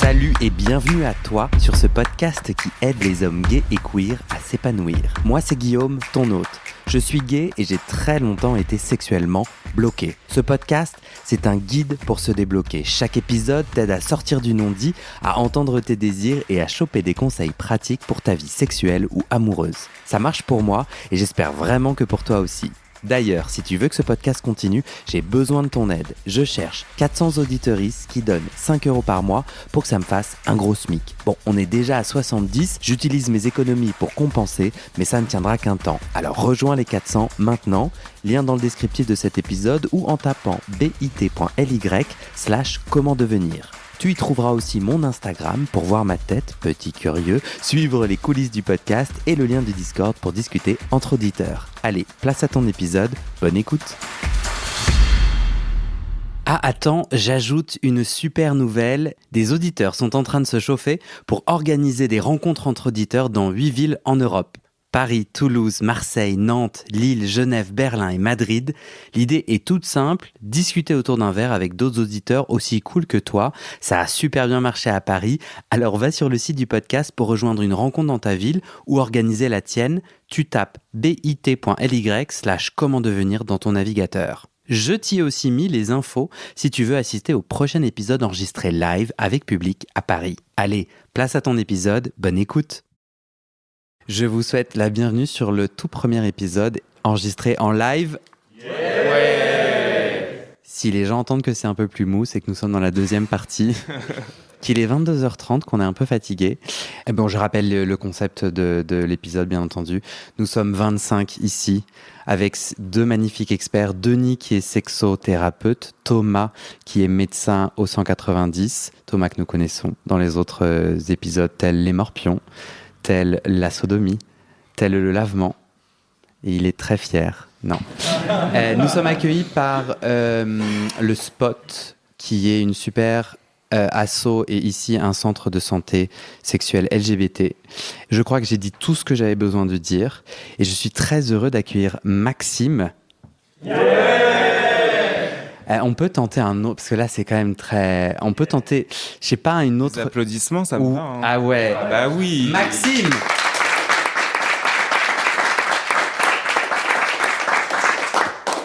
Salut et bienvenue à toi sur ce podcast qui aide les hommes gays et queer à s'épanouir. Moi c'est Guillaume, ton hôte. Je suis gay et j'ai très longtemps été sexuellement bloqué. Ce podcast, c'est un guide pour se débloquer. Chaque épisode t'aide à sortir du non-dit, à entendre tes désirs et à choper des conseils pratiques pour ta vie sexuelle ou amoureuse. Ça marche pour moi et j'espère vraiment que pour toi aussi. D'ailleurs, si tu veux que ce podcast continue, j'ai besoin de ton aide. Je cherche 400 auditeuristes qui donnent 5 € par mois pour que ça me fasse un gros SMIC. Bon, on est déjà à 70, j'utilise mes économies pour compenser, mais ça ne tiendra qu'un temps. Alors rejoins les 400 maintenant, lien dans le descriptif de cet épisode ou en tapant bit.ly/comment devenir. Tu y trouveras aussi mon Instagram pour voir ma tête, petit curieux, suivre les coulisses du podcast et le lien du Discord pour discuter entre auditeurs. Allez, place à ton épisode, bonne écoute. Ah attends, j'ajoute une super nouvelle. Des auditeurs sont en train de se chauffer pour organiser des rencontres entre auditeurs dans 8 villes en Europe. Paris, Toulouse, Marseille, Nantes, Lille, Genève, Berlin et Madrid. L'idée est toute simple, discuter autour d'un verre avec d'autres auditeurs aussi cool que toi. Ça a super bien marché à Paris, alors va sur le site du podcast pour rejoindre une rencontre dans ta ville ou organiser la tienne. Tu tapes bit.ly/comment devenir dans ton navigateur. Je t'y ai aussi mis les infos si tu veux assister au prochain épisode enregistré live avec public à Paris. Allez, place à ton épisode, bonne écoute. Je vous souhaite la bienvenue sur le tout premier épisode enregistré en live. Ouais. Si les gens entendent que c'est un peu plus mou, c'est que nous sommes dans la deuxième partie, qu'il est 22h30, qu'on est un peu fatigué. Et bon, je rappelle le concept de l'épisode, bien entendu. Nous sommes 25 ici, avec deux magnifiques experts. Denis, qui est sexothérapeute. Thomas, qui est médecin au 190. Thomas que nous connaissons dans les autres épisodes, tels les morpions, tel la sodomie, tel le lavement. Et il est très fier. Non. Nous sommes accueillis par le Spot, qui est une super asso et ici un centre de santé sexuelle LGBT. Je crois que j'ai dit tout ce que j'avais besoin de dire. Et je suis très heureux d'accueillir Maxime. On peut tenter un autre, parce que là c'est quand même très... On peut tenter, je sais pas, une autre... Des applaudissements, ça me va. Hein. Ah ouais. Ah bah oui. Maxime.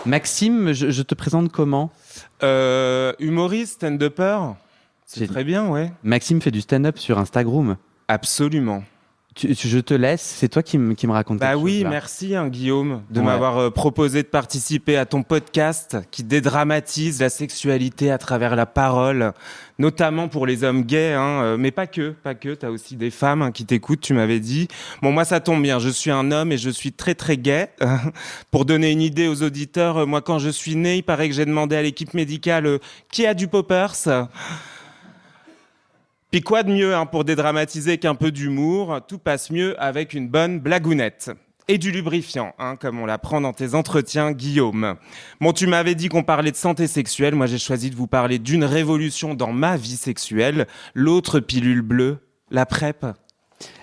Maxime, je te présente comment ? Humoriste, stand-upper. C'est très bien, ouais. Maxime fait du stand-up sur Instagram. Absolument. Je te laisse, c'est toi qui me raconte. Bah oui, merci Guillaume de m'avoir proposé de participer à ton podcast qui dédramatise la sexualité à travers la parole, notamment pour les hommes gays, hein, mais pas que, t'as aussi des femmes qui t'écoutent, tu m'avais dit. Bon, moi ça tombe bien, je suis un homme et je suis très très gay. Pour donner une idée aux auditeurs, moi quand je suis né, il paraît que j'ai demandé à l'équipe médicale qui a du poppers. Puis quoi de mieux pour dédramatiser qu'un peu d'humour ? Tout passe mieux avec une bonne blagounette. Et du lubrifiant, comme on l'apprend dans tes entretiens, Guillaume. Bon, tu m'avais dit qu'on parlait de santé sexuelle. Moi, j'ai choisi de vous parler d'une révolution dans ma vie sexuelle. L'autre pilule bleue, la PrEP.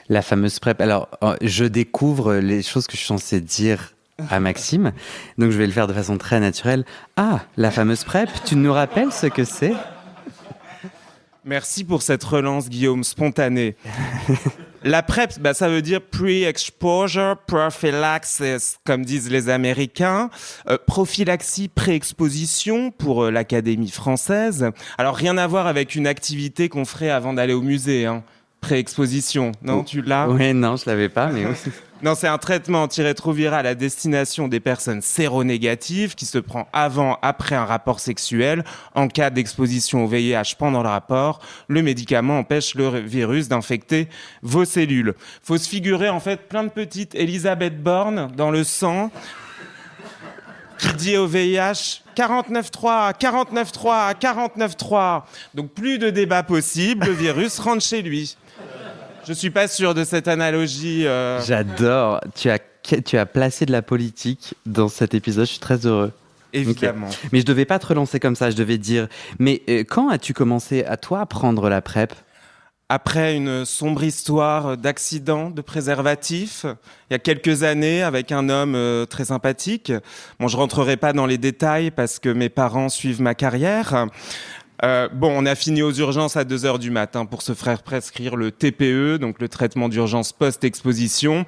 La fameuse PrEP. Alors, je découvre les choses que je suis censé dire à Maxime. Donc, je vais le faire de façon très naturelle. Ah, la fameuse PrEP, tu nous rappelles ce que c'est ? Merci pour cette relance, Guillaume, spontanée. La PrEP, ça veut dire Pre-Exposure Prophylaxis, comme disent les Américains. Prophylaxie, pré-exposition pour l'Académie française. Alors, rien à voir avec une activité qu'on ferait avant d'aller au musée, Pré-exposition, non, tu l'as ? Oui, non, je l'avais pas, mais oui. Non, c'est un traitement antirétroviral à destination des personnes séronégatives qui se prend avant, après un rapport sexuel. En cas d'exposition au VIH pendant le rapport, le médicament empêche le virus d'infecter vos cellules. Faut se figurer en fait plein de petites Elisabeth Borne dans le sang qui dit au VIH 49.3, 49.3, 49.3. Donc plus de débat possible, le virus rentre chez lui. Je suis pas sûr de cette analogie. J'adore. Tu as placé de la politique dans cet épisode. Je suis très heureux. Évidemment. Okay. Mais je devais pas te relancer comme ça. Je devais te dire. Mais quand as-tu commencé à toi prendre la PrEP ? Après une sombre histoire d'accident de préservatif, il y a quelques années, avec un homme très sympathique. Bon, je rentrerai pas dans les détails parce que mes parents suivent ma carrière. Bon, on a fini aux urgences à 2h du matin pour se faire prescrire le TPE, donc le traitement d'urgence post-exposition.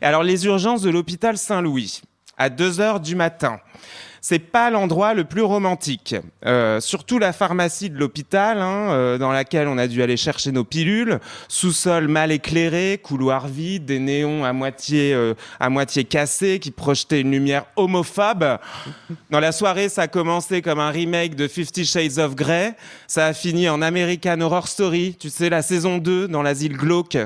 Et alors, les urgences de l'hôpital Saint-Louis, à 2h du matin, c'est pas l'endroit le plus romantique. Surtout la pharmacie de l'hôpital, dans laquelle on a dû aller chercher nos pilules, sous-sol mal éclairé, couloir vide, des néons à moitié cassés qui projetaient une lumière homophobe. Dans la soirée, ça a commencé comme un remake de 50 Shades of Grey. Ça a fini en American Horror Story, tu sais, la saison 2 dans l'asile glauque.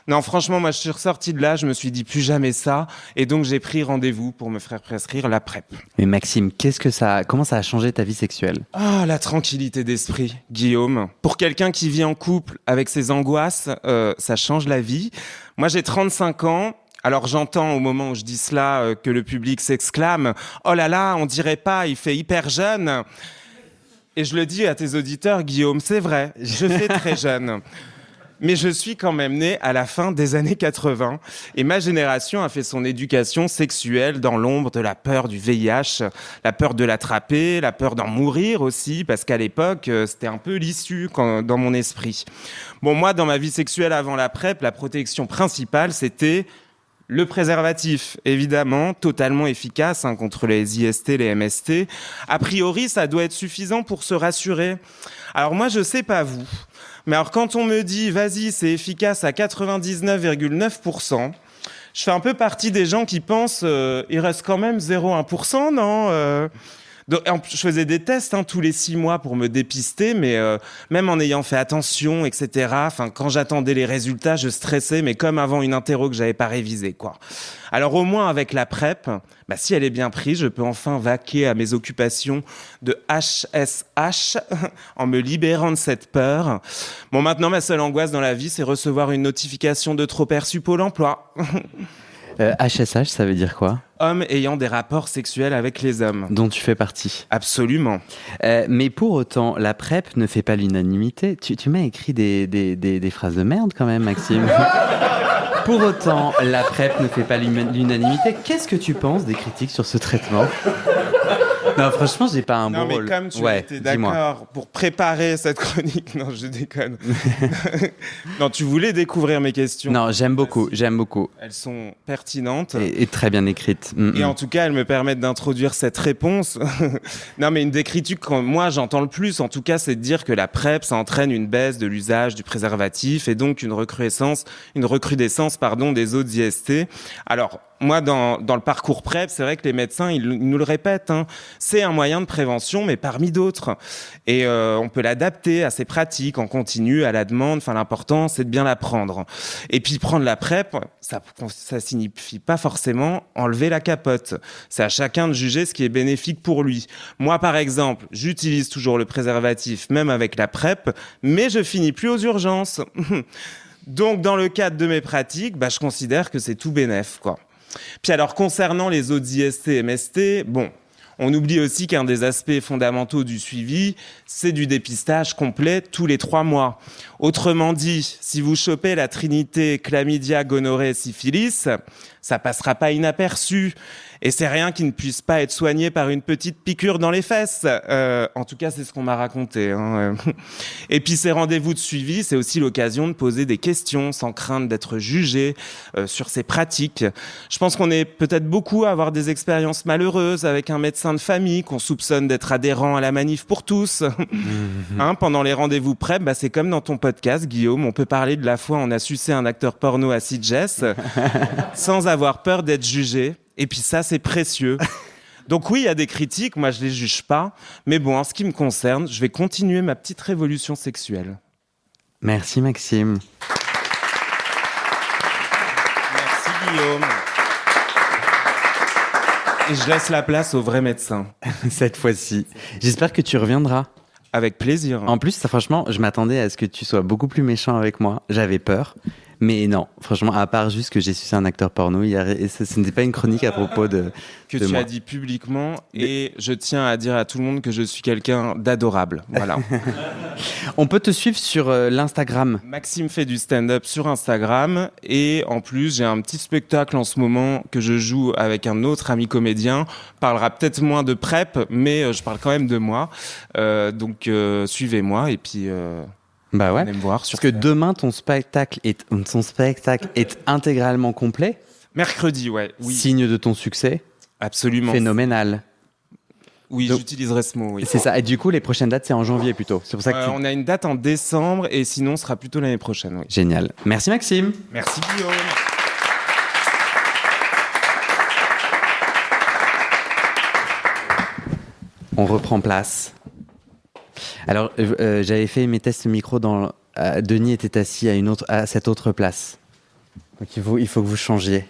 Non, franchement, moi, je suis ressorti de là, je me suis dit plus jamais ça. Et donc, j'ai pris rendez-vous pour me faire prescrire la PrEP. Mais Maxime, comment ça a changé ta vie sexuelle ? Ah, la tranquillité d'esprit, Guillaume. Pour quelqu'un qui vit en couple avec ses angoisses, ça change la vie. Moi, j'ai 35 ans. Alors j'entends au moment où je dis cela que le public s'exclame « Oh là là, on dirait pas, il fait hyper jeune !» Et je le dis à tes auditeurs, Guillaume, c'est vrai, je fais très jeune. Mais je suis quand même né à la fin des années 80 et ma génération a fait son éducation sexuelle dans l'ombre de la peur du VIH, la peur de l'attraper, la peur d'en mourir aussi, parce qu'à l'époque, c'était un peu l'issue dans mon esprit. Bon, moi, dans ma vie sexuelle avant la PrEP, la protection principale, c'était le préservatif, évidemment, totalement efficace contre les IST, les MST. A priori, ça doit être suffisant pour se rassurer. Alors moi, je sais pas vous, mais alors quand on me dit « vas-y, c'est efficace à 99,9%, je fais un peu partie des gens qui pensent il reste quand même 0,1%, non Donc, je faisais des tests tous les 6 mois pour me dépister, mais même en ayant fait attention, etc. Enfin, quand j'attendais les résultats, je stressais, mais comme avant une interro que j'avais pas révisée, quoi. Alors au moins avec la PrEP, si elle est bien prise, je peux enfin vaquer à mes occupations de HSH en me libérant de cette peur. Bon, maintenant ma seule angoisse dans la vie, c'est recevoir une notification de trop perçu Pôle emploi. HSH, ça veut dire quoi ? Hommes ayant des rapports sexuels avec les hommes. Dont tu fais partie. Absolument. Mais pour autant, la PrEP ne fait pas l'unanimité. Tu m'as écrit des phrases de merde quand même, Maxime. Pour autant, la PrEP ne fait pas l'unanimité. Qu'est-ce que tu penses des critiques sur ce traitement ? Non, franchement, j'ai pas un bon rôle. Non, mais comme tu étais d'accord pour préparer cette chronique, non, je déconne. Non, tu voulais découvrir mes questions. Non, j'aime beaucoup. Elles sont pertinentes. Et très bien écrites. Et en tout cas, elles me permettent d'introduire cette réponse. Non, mais une des critiques que moi, j'entends le plus, en tout cas, c'est de dire que la PrEP, ça entraîne une baisse de l'usage du préservatif et donc une recrudescence, des autres IST. Alors, moi, dans le parcours PrEP, c'est vrai que les médecins, ils nous le répètent, c'est un moyen de prévention, mais parmi d'autres. Et on peut l'adapter à ses pratiques en continu, à la demande. Enfin, l'important, c'est de bien la prendre. Et puis, prendre la PrEP, ça signifie pas forcément enlever la capote. C'est à chacun de juger ce qui est bénéfique pour lui. Moi, par exemple, j'utilise toujours le préservatif, même avec la PrEP, mais je finis plus aux urgences. Donc, dans le cadre de mes pratiques, je considère que c'est tout bénef, quoi. Puis alors, concernant les autres IST et MST, bon, on oublie aussi qu'un des aspects fondamentaux du suivi, c'est du dépistage complet tous les 3 mois. Autrement dit, si vous chopez la trinité chlamydia, gonorrhée, syphilis, ça passera pas inaperçu. Et c'est rien qui ne puisse pas être soigné par une petite piqûre dans les fesses. En tout cas, c'est ce qu'on m'a raconté. Et puis, ces rendez-vous de suivi, c'est aussi l'occasion de poser des questions sans crainte d'être jugé sur ces pratiques. Je pense qu'on est peut-être beaucoup à avoir des expériences malheureuses avec un médecin de famille qu'on soupçonne d'être adhérent à la manif pour tous. Pendant les rendez-vous PrEP, c'est comme dans ton podcast, Guillaume, on peut parler de la fois où on a sucé un acteur porno à Sitges sans avoir peur d'être jugé. Et puis ça, c'est précieux. Donc oui, il y a des critiques, moi je les juge pas. Mais bon, en ce qui me concerne, je vais continuer ma petite révolution sexuelle. Merci Maxime. Merci Guillaume. Et je laisse la place au vrai médecin. Cette fois-ci. J'espère que tu reviendras. Avec plaisir. En plus, franchement, je m'attendais à ce que tu sois beaucoup plus méchant avec moi. J'avais peur. Mais non, franchement, à part juste que j'ai sucé un acteur porno, ce n'était pas une chronique à propos de Que de tu moi. as dit publiquement, et je tiens à dire à tout le monde que je suis quelqu'un d'adorable. Voilà. On peut te suivre sur l'Instagram. Maxime fait du stand-up sur Instagram, et en plus j'ai un petit spectacle en ce moment que je joue avec un autre ami comédien. On parlera peut-être moins de prep, mais je parle quand même de moi. Donc suivez-moi, et puis Bah ouais. venez me voir sur Parce que demain, ton spectacle est intégralement complet. mercredi, ouais, oui, Signe de ton succès. absolument. Phénoménal. Oui, Donc- j'utiliserai ce mot, oui. C'est ça. Et du coup, les prochaines dates, c'est en janvier plutôt. C'est pour ça que On a une date en décembre, et sinon ce sera plutôt l'année prochaine, oui. Génial. Merci Maxime. Merci Guillaume. On reprend place. Alors, j'avais fait mes tests micro dans. Denis était assis à cette autre place. Donc il faut que vous changiez.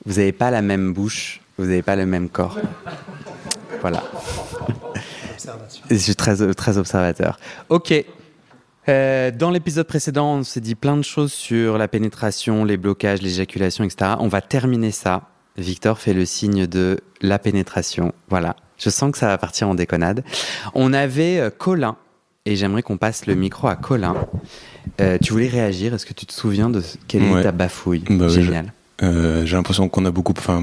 Vous n'avez pas la même bouche, vous n'avez pas le même corps. Voilà. Je suis très observateur. Ok. Dans l'épisode précédent, on s'est dit plein de choses sur la pénétration, les blocages, l'éjaculation, etc. On va terminer ça. Victor fait le signe de la pénétration. Voilà. Je sens que ça va partir en déconnade. On avait Colin, et j'aimerais qu'on passe le micro à Colin. Tu voulais réagir. Est-ce que tu te souviens de quelle est ta bafouille? Bah oui, Génial. J'ai l'impression qu'on a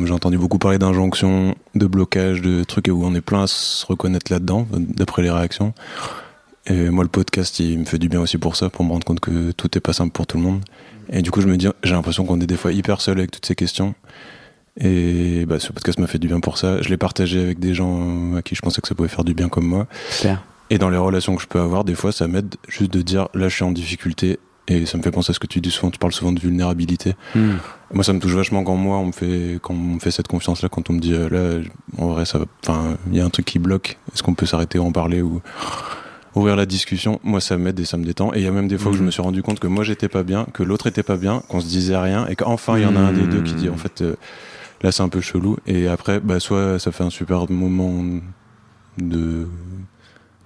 j'ai entendu beaucoup parler d'injonctions, de blocages, de trucs où on est plein à se reconnaître là-dedans, d'après les réactions. Et moi, le podcast, il me fait du bien aussi pour ça, pour me rendre compte que tout est pas simple pour tout le monde. Et du coup, je me dis, j'ai l'impression qu'on est des fois hyper seul avec toutes ces questions. Et bah, ce podcast m'a fait du bien pour ça. Je l'ai partagé avec des gens à qui je pensais que ça pouvait faire du bien comme moi. Super. Et dans les relations que je peux avoir, des fois, ça m'aide juste de dire, là, je suis en difficulté. Et ça me fait penser à ce que tu dis souvent, tu parles souvent de vulnérabilité. Moi, ça me touche vachement quand on me fait cette confiance-là, quand on me dit, là, en vrai, il y a un truc qui bloque. Est-ce qu'on peut s'arrêter, en parler ou ouvrir la discussion? Moi, ça m'aide et ça me détend. Et il y a même des fois où je me suis rendu compte que moi, j'étais pas bien, que l'autre était pas bien, qu'on se disait rien, et qu'enfin, il y en a un des deux qui dit, en fait, là, c'est un peu chelou. Et après, bah, soit ça fait un super moment de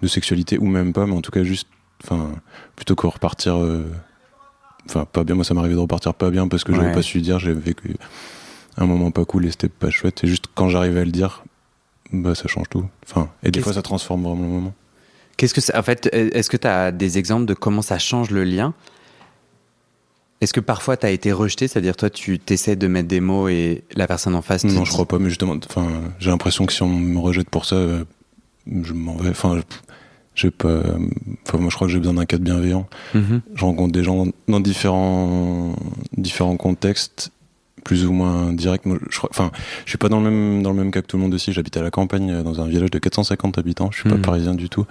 sexualité, ou même pas, mais en tout cas, juste, plutôt que repartir, pas bien. Moi, ça m'arrivait de repartir pas bien parce que j'avais pas su dire, j'avais vécu un moment pas cool et c'était pas chouette. Et juste quand j'arrivais à le dire, bah, ça change tout. Et des fois, ça transforme vraiment le moment. En fait, est-ce que tu as des exemples de comment ça change le lien? Est-ce que parfois tu as été rejeté, c'est-à-dire toi tu t'essaies de mettre des mots et la personne en face Non, je crois pas, mais justement, j'ai l'impression que si on me rejette pour ça, je m'en vais. J'ai pas. Moi, je crois que j'ai besoin d'un cadre bienveillant. Je rencontre des gens dans différents contextes, plus ou moins directs. Moi, je suis pas dans le même cas que tout le monde aussi. J'habite à la campagne, dans un village de 450 habitants. Je suis pas parisien du tout.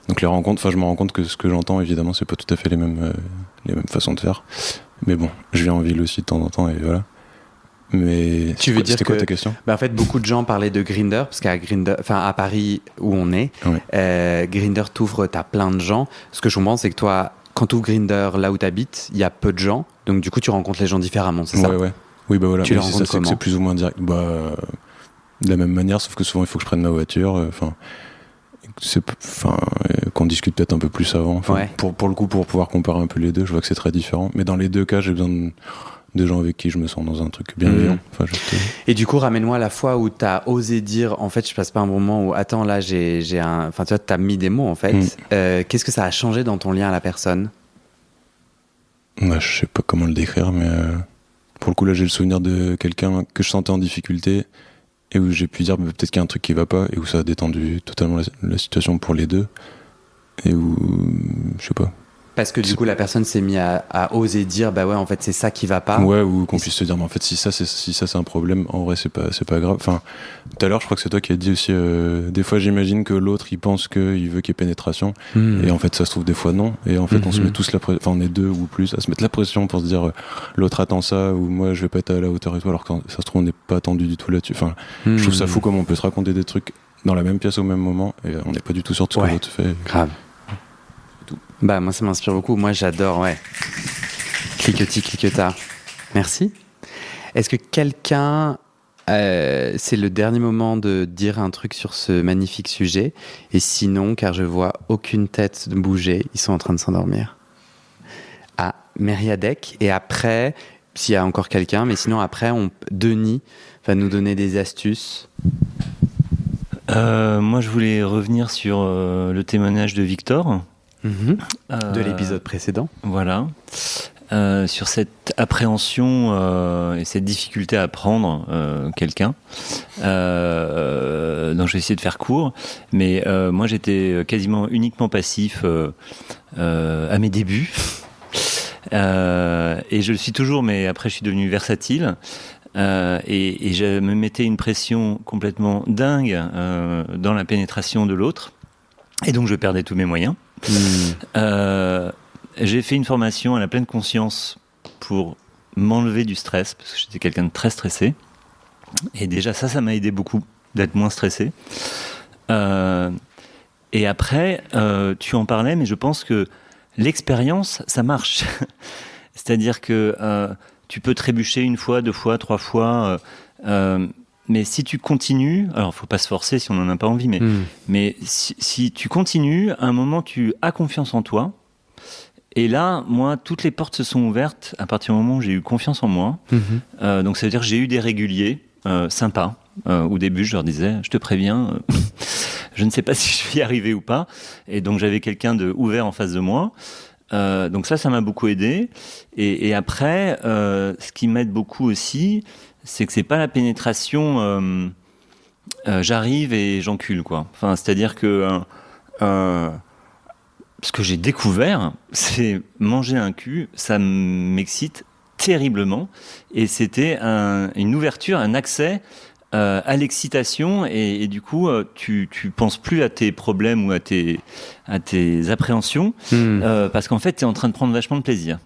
Donc les rencontres, je me rends compte que ce que j'entends, évidemment, c'est pas tout à fait les mêmes façons de faire. Mais bon, je viens en ville aussi de temps en temps et voilà. Mais tu veux dire c'était quoi ta question? En fait, beaucoup de gens parlaient de Grindr, parce à Paris où on est, Grindr t'ouvre, t'as plein de gens. Ce que je comprends, c'est que toi, quand tu ouvres Grindr là où tu habites, il y a peu de gens, donc du coup, tu rencontres les gens différemment, c'est ça? Ouais. Oui, bah voilà. Tu les rencontres comment? C'est plus ou moins direct. De la même manière, sauf que souvent, il faut que je prenne ma voiture. Qu'on discute peut-être un peu plus avant. Pour le coup, pour pouvoir comparer un peu les deux, je vois que c'est très différent. Mais dans les deux cas, j'ai besoin de gens avec qui je me sens dans un truc bienveillant. Et du coup, ramène-moi à la fois où tu as osé dire, en fait, je passe pas un moment où, attends, là, j'ai un... Enfin, tu vois, t'as mis des mots, en fait. Qu'est-ce que ça a changé dans ton lien à la personne? Je sais pas comment le décrire, mais pour le coup, là, j'ai le souvenir de quelqu'un que je sentais en difficulté et où j'ai pu dire peut-être qu'il y a un truc qui va pas et où ça a détendu totalement la situation pour les deux et où, je sais pas. Parce que du coup, la personne s'est mise à oser dire, bah ouais, en fait, c'est ça qui va pas. Ouais, ou qu'on puisse se dire, mais en fait, si ça c'est un problème, en vrai, c'est pas grave. Tout à l'heure, je crois que c'est toi qui as dit aussi, des fois, j'imagine que l'autre, il pense qu'il veut qu'il y ait pénétration. Et en fait, ça se trouve, des fois, non. Et en fait, on se met tous on est deux ou plus, à se mettre la pression pour se dire, l'autre attend ça, ou moi, je vais pas être à la hauteur et tout, alors que ça se trouve, on n'est pas attendu du tout là-dessus. Je trouve ça fou comme on peut se raconter des trucs dans la même pièce au même moment, et on n'est pas du tout sûr de ce que l'autre fait. Grave. Bah moi ça m'inspire beaucoup, moi j'adore, cliquetis, cliqueta. Merci. Est-ce que quelqu'un, c'est le dernier moment de dire un truc sur ce magnifique sujet? Et sinon, car je vois aucune tête bouger, ils sont en train de s'endormir. Ah, Mériadec. Et après, s'il y a encore quelqu'un, mais sinon après, Denis va nous donner des astuces. Moi, je voulais revenir sur le témoignage de Victor. De l'épisode précédent. Voilà. Sur cette appréhension et cette difficulté à prendre quelqu'un. Donc je vais essayer de faire court. Mais moi, j'étais quasiment uniquement passif à mes débuts. Et je le suis toujours, mais après, je suis devenu versatile. Et je me mettais une pression complètement dingue dans la pénétration de l'autre. Et donc, je perdais tous mes moyens. J'ai fait une formation à la pleine conscience pour m'enlever du stress, parce que j'étais quelqu'un de très stressé. Et déjà, ça m'a aidé beaucoup d'être moins stressé. Et après, tu en parlais, mais je pense que l'expérience, ça marche. C'est-à-dire que tu peux trébucher une fois, 2 fois, 3 fois, mais si tu continues, alors il ne faut pas se forcer si on n'en a pas envie, mais si tu continues, à un moment, tu as confiance en toi. Et là, moi, toutes les portes se sont ouvertes à partir du moment où j'ai eu confiance en moi. Donc ça veut dire que j'ai eu des réguliers sympas. Au début, je leur disais, je te préviens, je ne sais pas si je vais y arriver ou pas. Et donc j'avais quelqu'un de ouvert en face de moi. Donc ça m'a beaucoup aidé. Et après, ce qui m'aide beaucoup aussi, c'est que c'est pas la pénétration. J'arrive et j'encule, quoi. Enfin, c'est-à-dire que ce que j'ai découvert, c'est manger un cul, ça m'excite terriblement. Et c'était une ouverture, un accès à l'excitation. Et du coup, tu penses plus à tes problèmes ou à tes appréhensions, parce qu'en fait, tu es en train de prendre vachement de plaisir.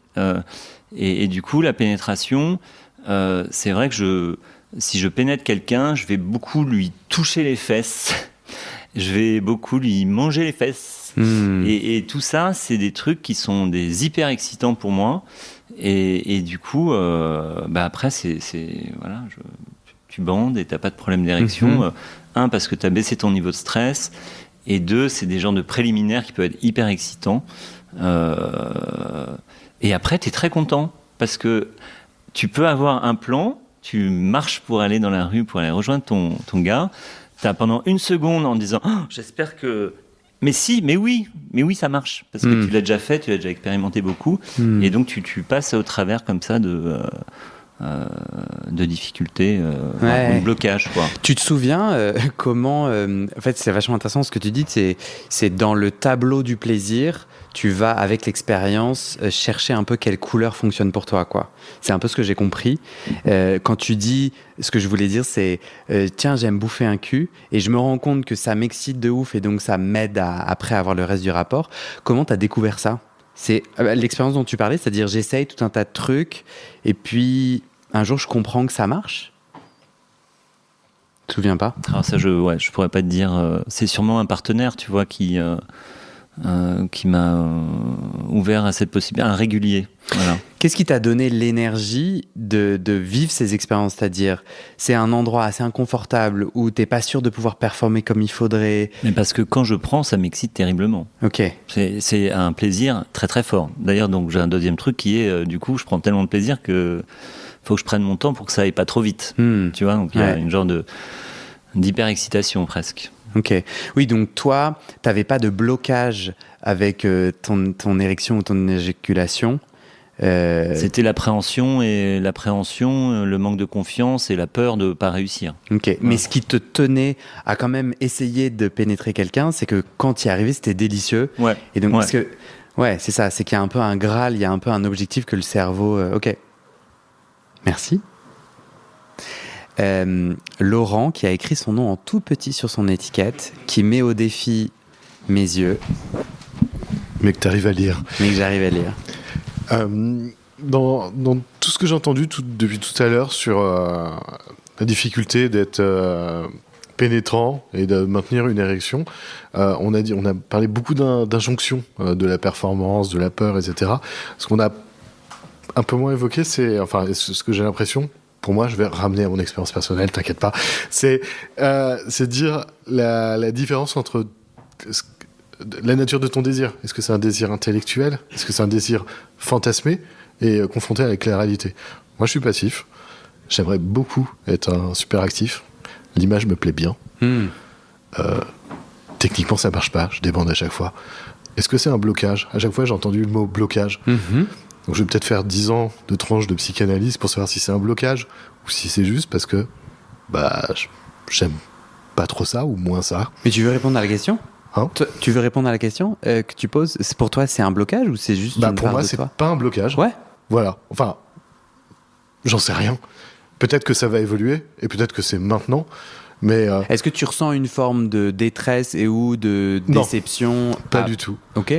Et du coup, la pénétration, c'est vrai que si je pénètre quelqu'un, je vais beaucoup lui toucher les fesses. Je vais beaucoup lui manger les fesses. Et tout ça, c'est des trucs qui sont des hyper excitants pour moi. Et du coup, après, voilà, tu bandes et t'as pas de problème d'érection. Un, parce que t'as baissé ton niveau de stress. Et 2, c'est des genres de préliminaires qui peuvent être hyper excitants. Et après, t'es très content. Parce que tu peux avoir un plan, tu marches pour aller dans la rue, pour aller rejoindre ton gars. T'as pendant 1 seconde en disant j'espère que. Mais oui, ça marche. Parce que tu l'as déjà fait, tu l'as déjà expérimenté beaucoup. Et donc, tu passes au travers comme ça de difficultés, de blocage, quoi. Tu te souviens comment. En fait, c'est vachement intéressant ce que tu dis. C'est dans le tableau du plaisir, tu vas, avec l'expérience, chercher un peu quelle couleur fonctionne pour toi, quoi. C'est un peu ce que j'ai compris. Quand tu dis, ce que je voulais dire, c'est tiens, j'aime bouffer un cul et je me rends compte que ça m'excite de ouf et donc ça m'aide à après avoir le reste du rapport. Comment t'as découvert ça? C'est l'expérience dont tu parlais, c'est-à-dire j'essaye tout un tas de trucs et puis un jour je comprends que ça marche. Tu te souviens pas? Alors ça, je pourrais pas te dire. C'est sûrement un partenaire, tu vois, qui m'a ouvert à cette possibilité, un régulier. Voilà. Qu'est-ce qui t'a donné l'énergie de vivre ces expériences? C'est-à-dire, c'est un endroit assez inconfortable où t'es pas sûr de pouvoir performer comme il faudrait. Mais parce que quand je prends, ça m'excite terriblement. Ok. C'est un plaisir très très fort. D'ailleurs, donc j'ai un deuxième truc qui est, du coup, je prends tellement de plaisir que faut que je prenne mon temps pour que ça aille pas trop vite. Tu vois, donc il y a une genre d'hyper-excitation presque. Ok. Oui, donc toi, t'avais pas de blocage avec ton érection ou ton éjaculation. C'était l'appréhension, le manque de confiance et la peur de pas réussir. Ok. Ouais. Mais ce qui te tenait à quand même essayer de pénétrer quelqu'un, c'est que quand tu y arrivais, c'était délicieux. Ouais. Et donc, parce que, c'est ça, c'est qu'il y a un peu un graal, il y a un peu un objectif que le cerveau. Ok. Merci. Laurent, qui a écrit son nom en tout petit sur son étiquette, qui met au défi mes yeux. Mais que t'arrives à lire. Mais que j'arrive à lire. Dans tout ce que j'ai entendu depuis tout à l'heure sur la difficulté d'être pénétrant et de maintenir une érection, on a parlé beaucoup d'injonctions de la performance, de la peur, etc. Ce qu'on a un peu moins évoqué, c'est, enfin, ce que j'ai l'impression, pour moi, je vais ramener à mon expérience personnelle, t'inquiète pas, c'est dire la différence entre la nature de ton désir. Est-ce que c'est un désir intellectuel? Est-ce que c'est un désir fantasmé et confronté avec la réalité? Moi, je suis passif. J'aimerais beaucoup être un super actif. L'image me plaît bien. Techniquement, ça marche pas. Je débande à chaque fois. Est-ce que c'est un blocage? À chaque fois, j'ai entendu le mot blocage. Donc, je vais peut-être faire 10 ans de tranche de psychanalyse pour savoir si c'est un blocage ou si c'est juste parce que j'aime pas trop ça ou moins ça. Mais tu veux répondre à la question? Tu veux répondre à la question que tu poses? Pour toi, c'est un blocage ou c'est juste une pour part moi, de c'est toi? pas un blocage. Ouais. Voilà. Enfin, j'en sais rien. Peut-être que ça va évoluer et peut-être que c'est maintenant. Mais est-ce que tu ressens une forme de détresse et ou de déception? Pas du tout. Ok.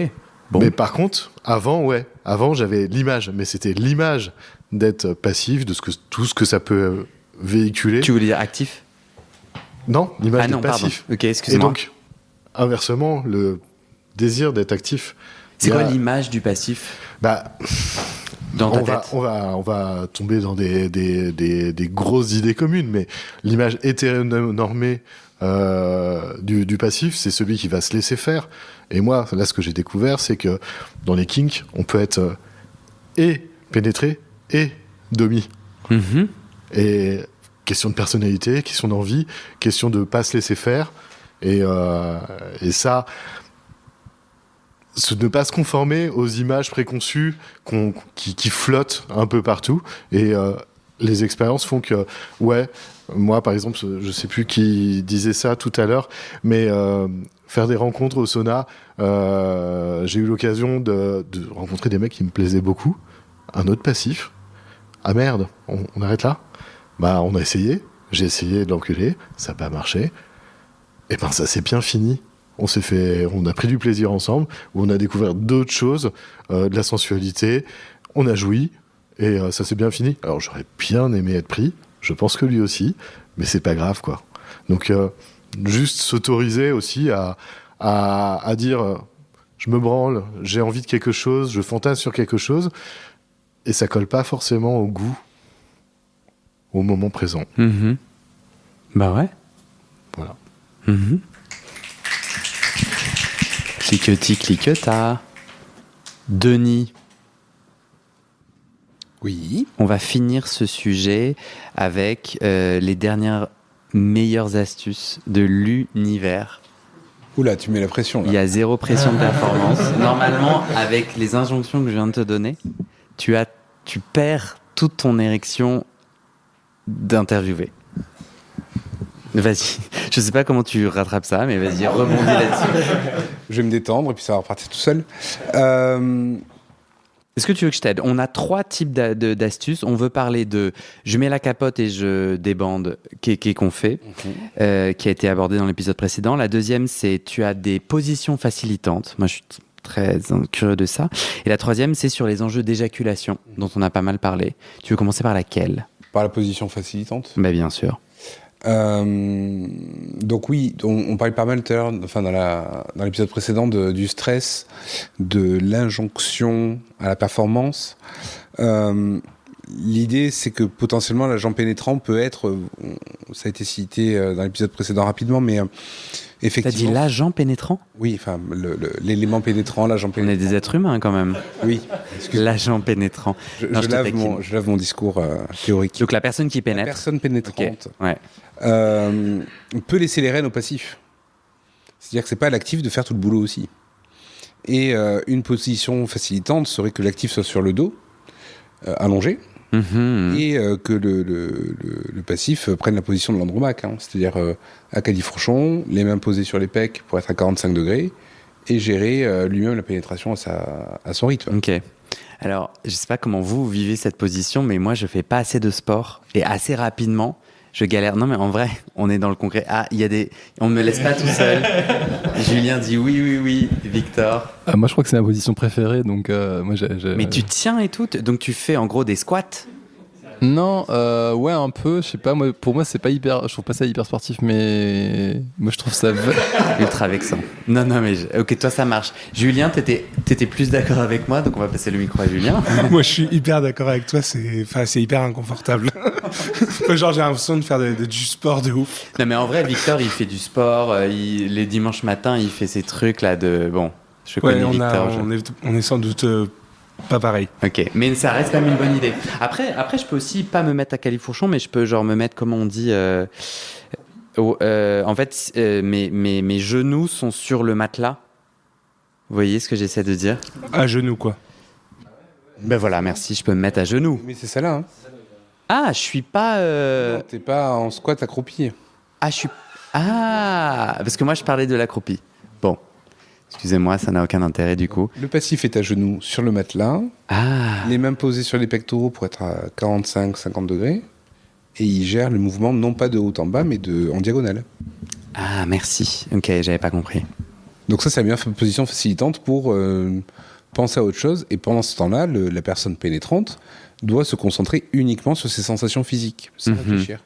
Bon. Mais par contre, avant j'avais l'image, mais c'était l'image d'être passif, de tout ce que ça peut véhiculer. Tu voulais dire actif? Non, l'image d'être passif. Ok, excuse-moi. Et donc, inversement, le désir d'être actif. C'est quoi l'image du passif? Dans ta tête. On va tomber dans des grosses idées communes, mais l'image hétéronormée du passif, c'est celui qui va se laisser faire. Et moi, là, ce que j'ai découvert, c'est que dans les kinks, on peut être et pénétré et domi. Et question de personnalité, question d'envie, question de pas se laisser faire. Et ça, ne pas se conformer aux images préconçues qui flottent un peu partout. Et les expériences font que, moi, par exemple, je sais plus qui disait ça tout à l'heure, mais faire des rencontres au sauna, j'ai eu l'occasion de rencontrer des mecs qui me plaisaient beaucoup. Un autre passif. Ah merde, on arrête là? On a essayé. J'ai essayé de l'enculer. Ça n'a pas marché. Et ça s'est bien fini. On a pris du plaisir ensemble, où on a découvert d'autres choses, de la sensualité. On a joui. Et ça s'est bien fini. Alors j'aurais bien aimé être pris. Je pense que lui aussi. Mais c'est pas grave, quoi. Donc, juste s'autoriser aussi à dire je me branle, j'ai envie de quelque chose, je fantasme sur quelque chose, et ça colle pas forcément au goût, au moment présent. Bah ouais. Voilà. Cliqueta. Denis. Oui. On va finir ce sujet avec les dernières meilleures astuces de l'univers. Oula, tu mets la pression là. Il y a zéro pression de performance. Normalement, avec les injonctions que je viens de te donner, tu perds toute ton érection d'interviewer. Vas-y. Je sais pas comment tu rattrapes ça, mais vas-y, rebondis là-dessus. Je vais me détendre et puis ça va repartir tout seul. Est-ce que tu veux que je t'aide? On a 3 types d'astuces. On veut parler de je mets la capote et je débande, qu'on fait, qui a été abordé dans l'épisode précédent. La deuxième, c'est tu as des positions facilitantes. Moi, je suis très curieux de ça. Et la troisième, c'est sur les enjeux d'éjaculation, dont on a pas mal parlé. Tu veux commencer par laquelle? Par la position facilitante. Bien sûr. Donc oui, on parlait pas mal tout à l'heure, enfin dans l'épisode précédent du stress, de l'injonction à la performance. L'idée, c'est que potentiellement l'agent pénétrant peut être, ça a été cité dans l'épisode précédent rapidement, mais effectivement. T'as dit l'agent pénétrant? Oui, enfin l'élément pénétrant, l'agent pénétrant. On est des êtres humains quand même. Oui. L'agent pénétrant. Je lave mon discours théorique. Donc la personne qui pénètre. La personne pénétrante. Okay. Ouais. On peut laisser les rênes au passif. C'est-à-dire que c'est pas à l'actif de faire tout le boulot aussi. Et une position facilitante serait que l'actif soit sur le dos, allongé, et que le passif prenne la position de l'andromaque, c'est-à-dire à califourchon, les mains posées sur les pecs pour être à 45 degrés, et gérer lui-même la pénétration à son rythme. Ok. Alors, je sais pas comment vous vivez cette position, mais moi, je fais pas assez de sport, et assez rapidement, je galère. Non, mais en vrai, on est dans le concret. On ne me laisse pas tout seul. Julien dit oui. Victor. Moi, je crois que c'est ma position préférée. Donc, moi, Mais tu tiens et tout. Donc, tu fais en gros des squats. Non, ouais, un peu, je sais pas, moi, pour moi, c'est pas hyper, je trouve pas ça hyper sportif, mais moi, je trouve ça Ultra vexant. Non, mais ok, toi ça marche. Julien, t'étais plus d'accord avec moi, donc on va passer le micro à Julien. Moi, je suis hyper d'accord avec toi. C'est hyper inconfortable. Genre, j'ai l'impression de faire du sport de ouf. Non, mais en vrai, Victor, il fait du sport. Les dimanches matins, il fait ses trucs là de. Bon, je connais Victor. On est sans doute pas pareil. Ok, mais ça reste quand même une bonne idée. Après, je peux aussi pas me mettre à califourchon, mais je peux genre me mettre, comment on dit. En fait, mes genoux sont sur le matelas. Vous voyez ce que j'essaie de dire? À genoux, quoi. Ben voilà, merci, je peux me mettre à genoux. Mais c'est ça là. Hein. Ah, je suis pas. Non, t'es pas en squat accroupi. Ah, je suis. Ah, parce que moi je parlais de l'accroupi. Bon, excusez-moi, ça n'a aucun intérêt du coup. Le passif est à genoux sur le matelas. Ah. Les mains posées sur les pectoraux pour être à 45-50 degrés. Et il gère le mouvement non pas de haut en bas, mais en diagonale. Ah, merci. Ok, j'avais pas compris. Donc ça, c'est la meilleure position facilitante pour penser à autre chose. Et pendant ce temps-là, la personne pénétrante doit se concentrer uniquement sur ses sensations physiques, sans réfléchir.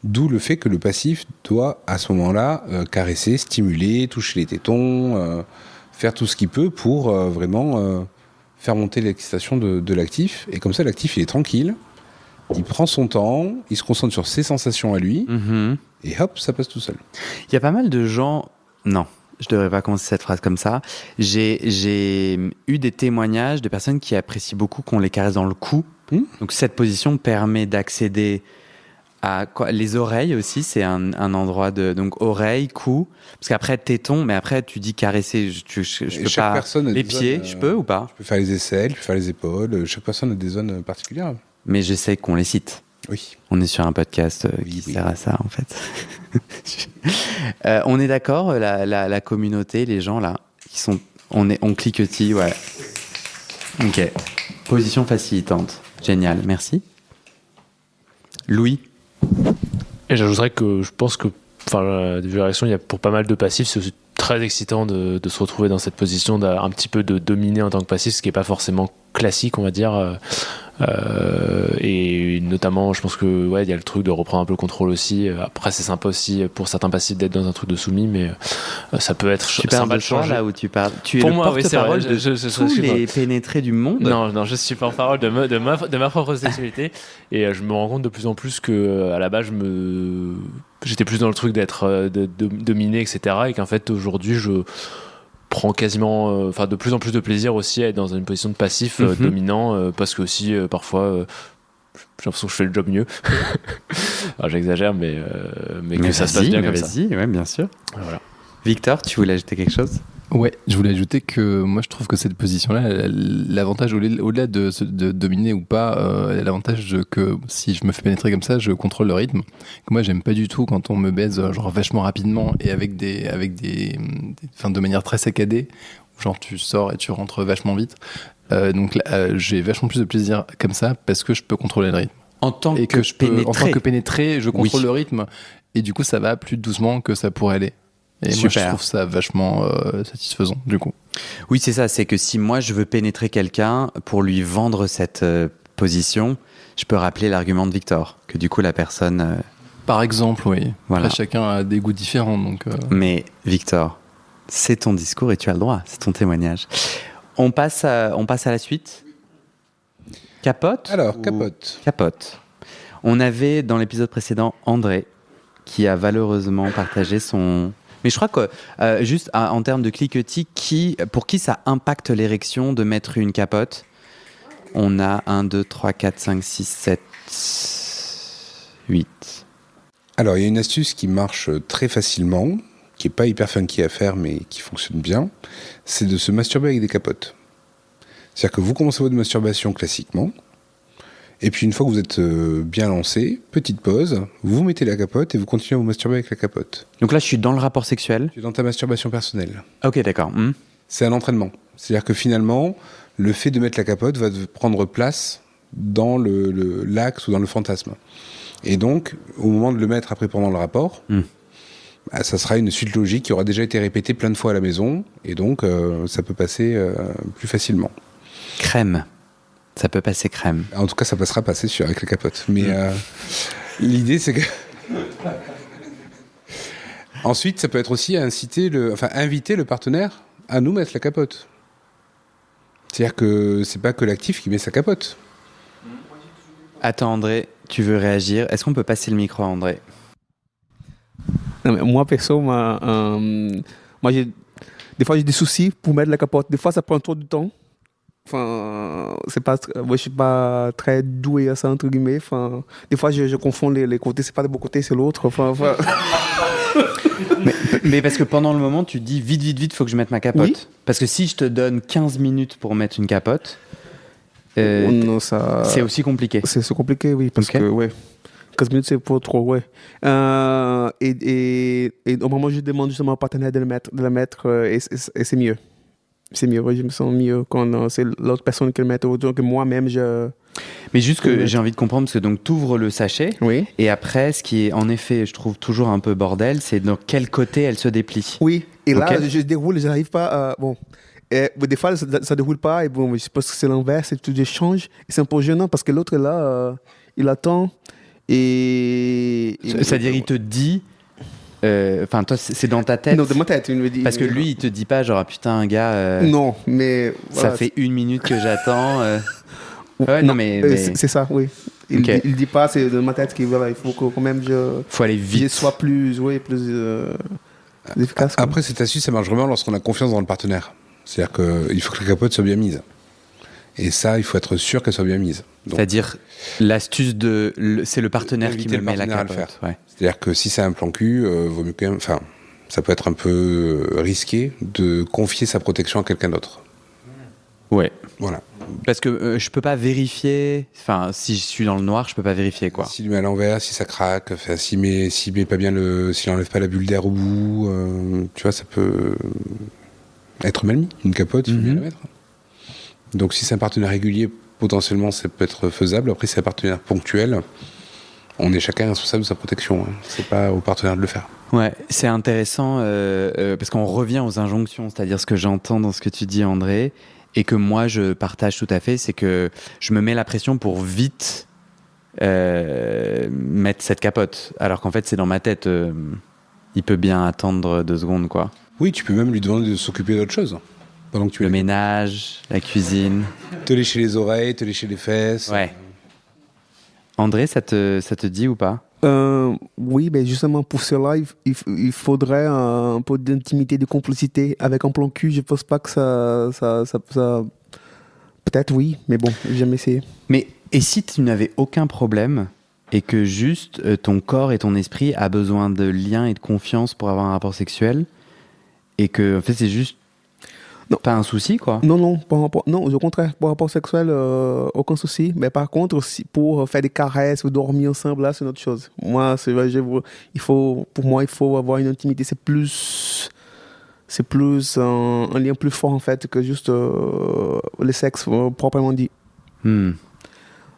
D'où le fait que le passif doit, à ce moment-là, caresser, stimuler, toucher les tétons, faire tout ce qu'il peut pour vraiment faire monter l'excitation de l'actif. Et comme ça, l'actif, il est tranquille, il prend son temps, il se concentre sur ses sensations à lui, et hop, ça passe tout seul. Il y a pas mal de gens... Non, je devrais pas commencer cette phrase comme ça. J'ai eu des témoignages de personnes qui apprécient beaucoup qu'on les caresse dans le cou. Donc cette position permet d'accéder à quoi, les oreilles aussi, c'est un endroit de... Donc oreilles, cou, parce qu'après téton, mais après tu dis caresser, je peux pas... Les pieds, je peux ou pas? Je peux faire les aisselles, je peux faire les épaules, chaque personne a des zones particulières. Mais je sais qu'on les cite. Oui. On est sur un podcast qui sert à ça, en fait. On est d'accord, la communauté, les gens là, qui sont... On cliquetis, ouais. Ok. Position facilitante. Génial, merci. Louis? Et j'ajouterais que je pense que, enfin, la réaction, il y a pour pas mal de passifs, c'est très excitant de se retrouver dans cette position, d'un petit peu de dominer en tant que passif, ce qui n'est pas forcément classique, on va dire. Et notamment, je pense que ouais, il y a le truc de reprendre un peu le contrôle aussi. Après, c'est sympa aussi pour certains passifs d'être dans un truc de soumis, mais ça peut être sympa de changer. Là où tu parles. Tu es pour le moi, porte-parole oui, de tous les pénétrés du monde. Non, je suis porte-parole de ma propre sexualité, et je me rends compte de plus en plus que à la base, j'étais plus dans le truc d'être dominé, etc., et qu'en fait aujourd'hui, je prends quasiment, de plus en plus de plaisir aussi à être dans une position de passif dominant, parce que aussi parfois j'ai l'impression que je fais le job mieux. Alors, j'exagère, mais que ça se passe bien comme ça. Vas-y, ouais, bien sûr. Voilà. Victor, tu voulais ajouter quelque chose? Ouais, je voulais ajouter que moi je trouve que cette position-là, l'avantage au-delà de dominer ou pas, l'avantage que si je me fais pénétrer comme ça, je contrôle le rythme. Que moi j'aime pas du tout quand on me baise genre vachement rapidement et avec de manière très saccadée, genre tu sors et tu rentres vachement vite. Donc là, j'ai vachement plus de plaisir comme ça parce que je peux contrôler le rythme. En tant que pénétré, je contrôle le rythme et du coup ça va plus doucement que ça pourrait aller. Et moi, je trouve ça vachement satisfaisant, du coup. Oui, c'est ça. C'est que si moi, je veux pénétrer quelqu'un pour lui vendre cette position, je peux rappeler l'argument de Victor, que du coup, la personne... Par exemple, oui. Voilà. Après, chacun a des goûts différents, donc... Mais Victor, c'est ton discours et tu as le droit. C'est ton témoignage. On passe à la suite. Capote? Alors, capote. Capote. On avait, dans l'épisode précédent, André, qui a valeureusement partagé son... Mais je crois que, juste en termes de cliquetis, pour qui ça impacte l'érection de mettre une capote? On a 1, 2, 3, 4, 5, 6, 7, 8. Alors, il y a une astuce qui marche très facilement, qui n'est pas hyper funky à faire, mais qui fonctionne bien, c'est de se masturber avec des capotes. C'est-à-dire que vous commencez votre masturbation classiquement, et puis une fois que vous êtes bien lancé, petite pause, vous mettez la capote et vous continuez à vous masturber avec la capote. Donc là, je suis dans le rapport sexuel. Tu es dans ta masturbation personnelle. Ok, d'accord. C'est un entraînement. C'est-à-dire que finalement, le fait de mettre la capote va prendre place dans l'axe ou dans le fantasme. Et donc, au moment de le mettre après pendant le rapport, ça sera une suite logique qui aura déjà été répétée plein de fois à la maison, et donc ça peut passer plus facilement. Crème. Ça peut passer crème. En tout cas, ça passera passer avec la capote. Mais l'idée, c'est que... Ensuite, ça peut être aussi inviter le partenaire à nous mettre la capote. C'est-à-dire que c'est pas que l'actif qui met sa capote. Attends, André, tu veux réagir? Est-ce qu'on peut passer le micro à André? Non, mais moi, perso, des fois, j'ai des soucis pour mettre la capote. Des fois, ça prend trop de temps. Enfin, moi, je suis pas très doué à ça, entre guillemets. Enfin, des fois, je confonds les côtés. C'est pas de mon côté, c'est l'autre. Enfin... mais parce que pendant le moment, tu te dis vite, faut que je mette ma capote. Oui. Parce que si je te donne 15 minutes pour mettre une capote, non, c'est aussi compliqué. C'est compliqué, oui. Parce que, 15 minutes, c'est pour trop, ouais. Et au moment où je demande justement au partenaire de la mettre, et c'est mieux. C'est mieux, oui, je me sens mieux quand c'est l'autre personne qui le met autour que moi-même, Mais juste que j'ai envie de comprendre, parce que donc t'ouvres le sachet, oui. Et après, ce qui est en effet, je trouve toujours un peu bordel, c'est dans quel côté elle se déplie. Oui, et là, Okay. je déroule, je n'arrive pas à... Bon. Et des fois, ça ne déroule pas, et bon, je pense que c'est l'inverse, et tout change. Et c'est un peu gênant parce que l'autre est là, il attend, C'est-à-dire, il te dit... Enfin, toi, c'est dans ta tête. Non, de ma tête, il me dit. Parce que lui, il te dit pas, genre, ah, putain, un gars... Non, mais... Ça fait 1 minute que j'attends. Ouais, non, mais... C'est ça, oui. Il ne dit pas, c'est de ma tête qu'il voilà, il faut que quand même faut aller vite. je sois plus efficace. Après, cette astuce, ça marche vraiment lorsqu'on a confiance dans le partenaire. C'est-à-dire qu'il faut que la capote soit bien mise. Et ça, il faut être sûr qu'elle soit bien mise. Donc, c'est-à-dire, l'astuce c'est le partenaire qui me met la capote. Ouais. C'est-à-dire que si c'est un plan cul, vaut mieux quand même... Enfin, ça peut être un peu risqué de confier sa protection à quelqu'un d'autre. Ouais. Voilà. Parce que je peux pas vérifier... Enfin, si je suis dans le noir, je peux pas vérifier, quoi. S'il met à l'envers, si ça craque, s'il met pas bien s'il enlève pas la bulle d'air au bout, tu vois, ça peut être mal mis. Une capote, il faut bien la mettre. Donc si c'est un partenaire régulier, potentiellement ça peut être faisable. Après, si c'est un partenaire ponctuel, on est chacun responsable de sa protection. C'est pas au partenaire de le faire. Ouais, c'est intéressant parce qu'on revient aux injonctions, c'est-à-dire ce que j'entends dans ce que tu dis, André, et que moi je partage tout à fait, c'est que je me mets la pression pour vite mettre cette capote, alors qu'en fait c'est dans ma tête, il peut bien attendre 2 secondes, quoi. Oui, tu peux même lui demander de s'occuper d'autre chose. Pendant que tu le ménage, la cuisine. Te lécher les oreilles, te lécher les fesses. Ouais. André, ça te dit ou pas? Oui, mais justement pour cela, il faudrait un peu d'intimité, de complicité. Avec un plan cul, je pense pas que ça... Peut-être oui, mais bon, j'ai jamais essayé. Mais et si tu n'avais aucun problème et que juste ton corps et ton esprit a besoin de lien et de confiance pour avoir un rapport sexuel et que en fait c'est juste non. Pas un souci, quoi. Non, au contraire, pour rapport sexuel, aucun souci. Mais par contre, pour faire des caresses ou dormir ensemble, là, c'est une autre chose. Moi, pour moi, il faut avoir une intimité. C'est plus un lien plus fort, en fait, que juste le sexe, proprement dit.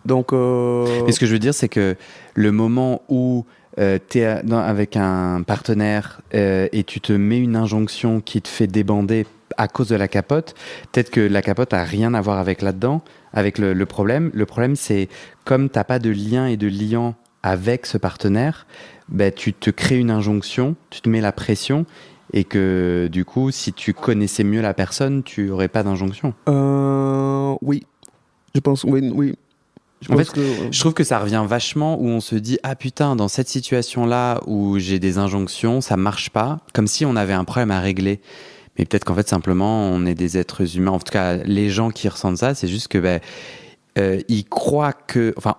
Donc... Et ce que je veux dire, c'est que le moment où tu es avec un partenaire et tu te mets une injonction qui te fait débander à cause de la capote, peut-être que la capote a rien à voir avec là-dedans, avec le problème. Le problème, c'est comme t'as pas de lien et de liant avec ce partenaire, ben, tu te crées une injonction, tu te mets la pression, et que du coup, si tu connaissais mieux la personne, tu aurais pas d'injonction. Oui, je pense, oui. En fait, je trouve que ça revient vachement où on se dit « Ah putain, dans cette situation-là où j'ai des injonctions, ça marche pas », comme si on avait un problème à régler. Mais peut-être qu'en fait, simplement, on est des êtres humains. En tout cas, les gens qui ressentent ça, c'est juste que ils croient que... Enfin,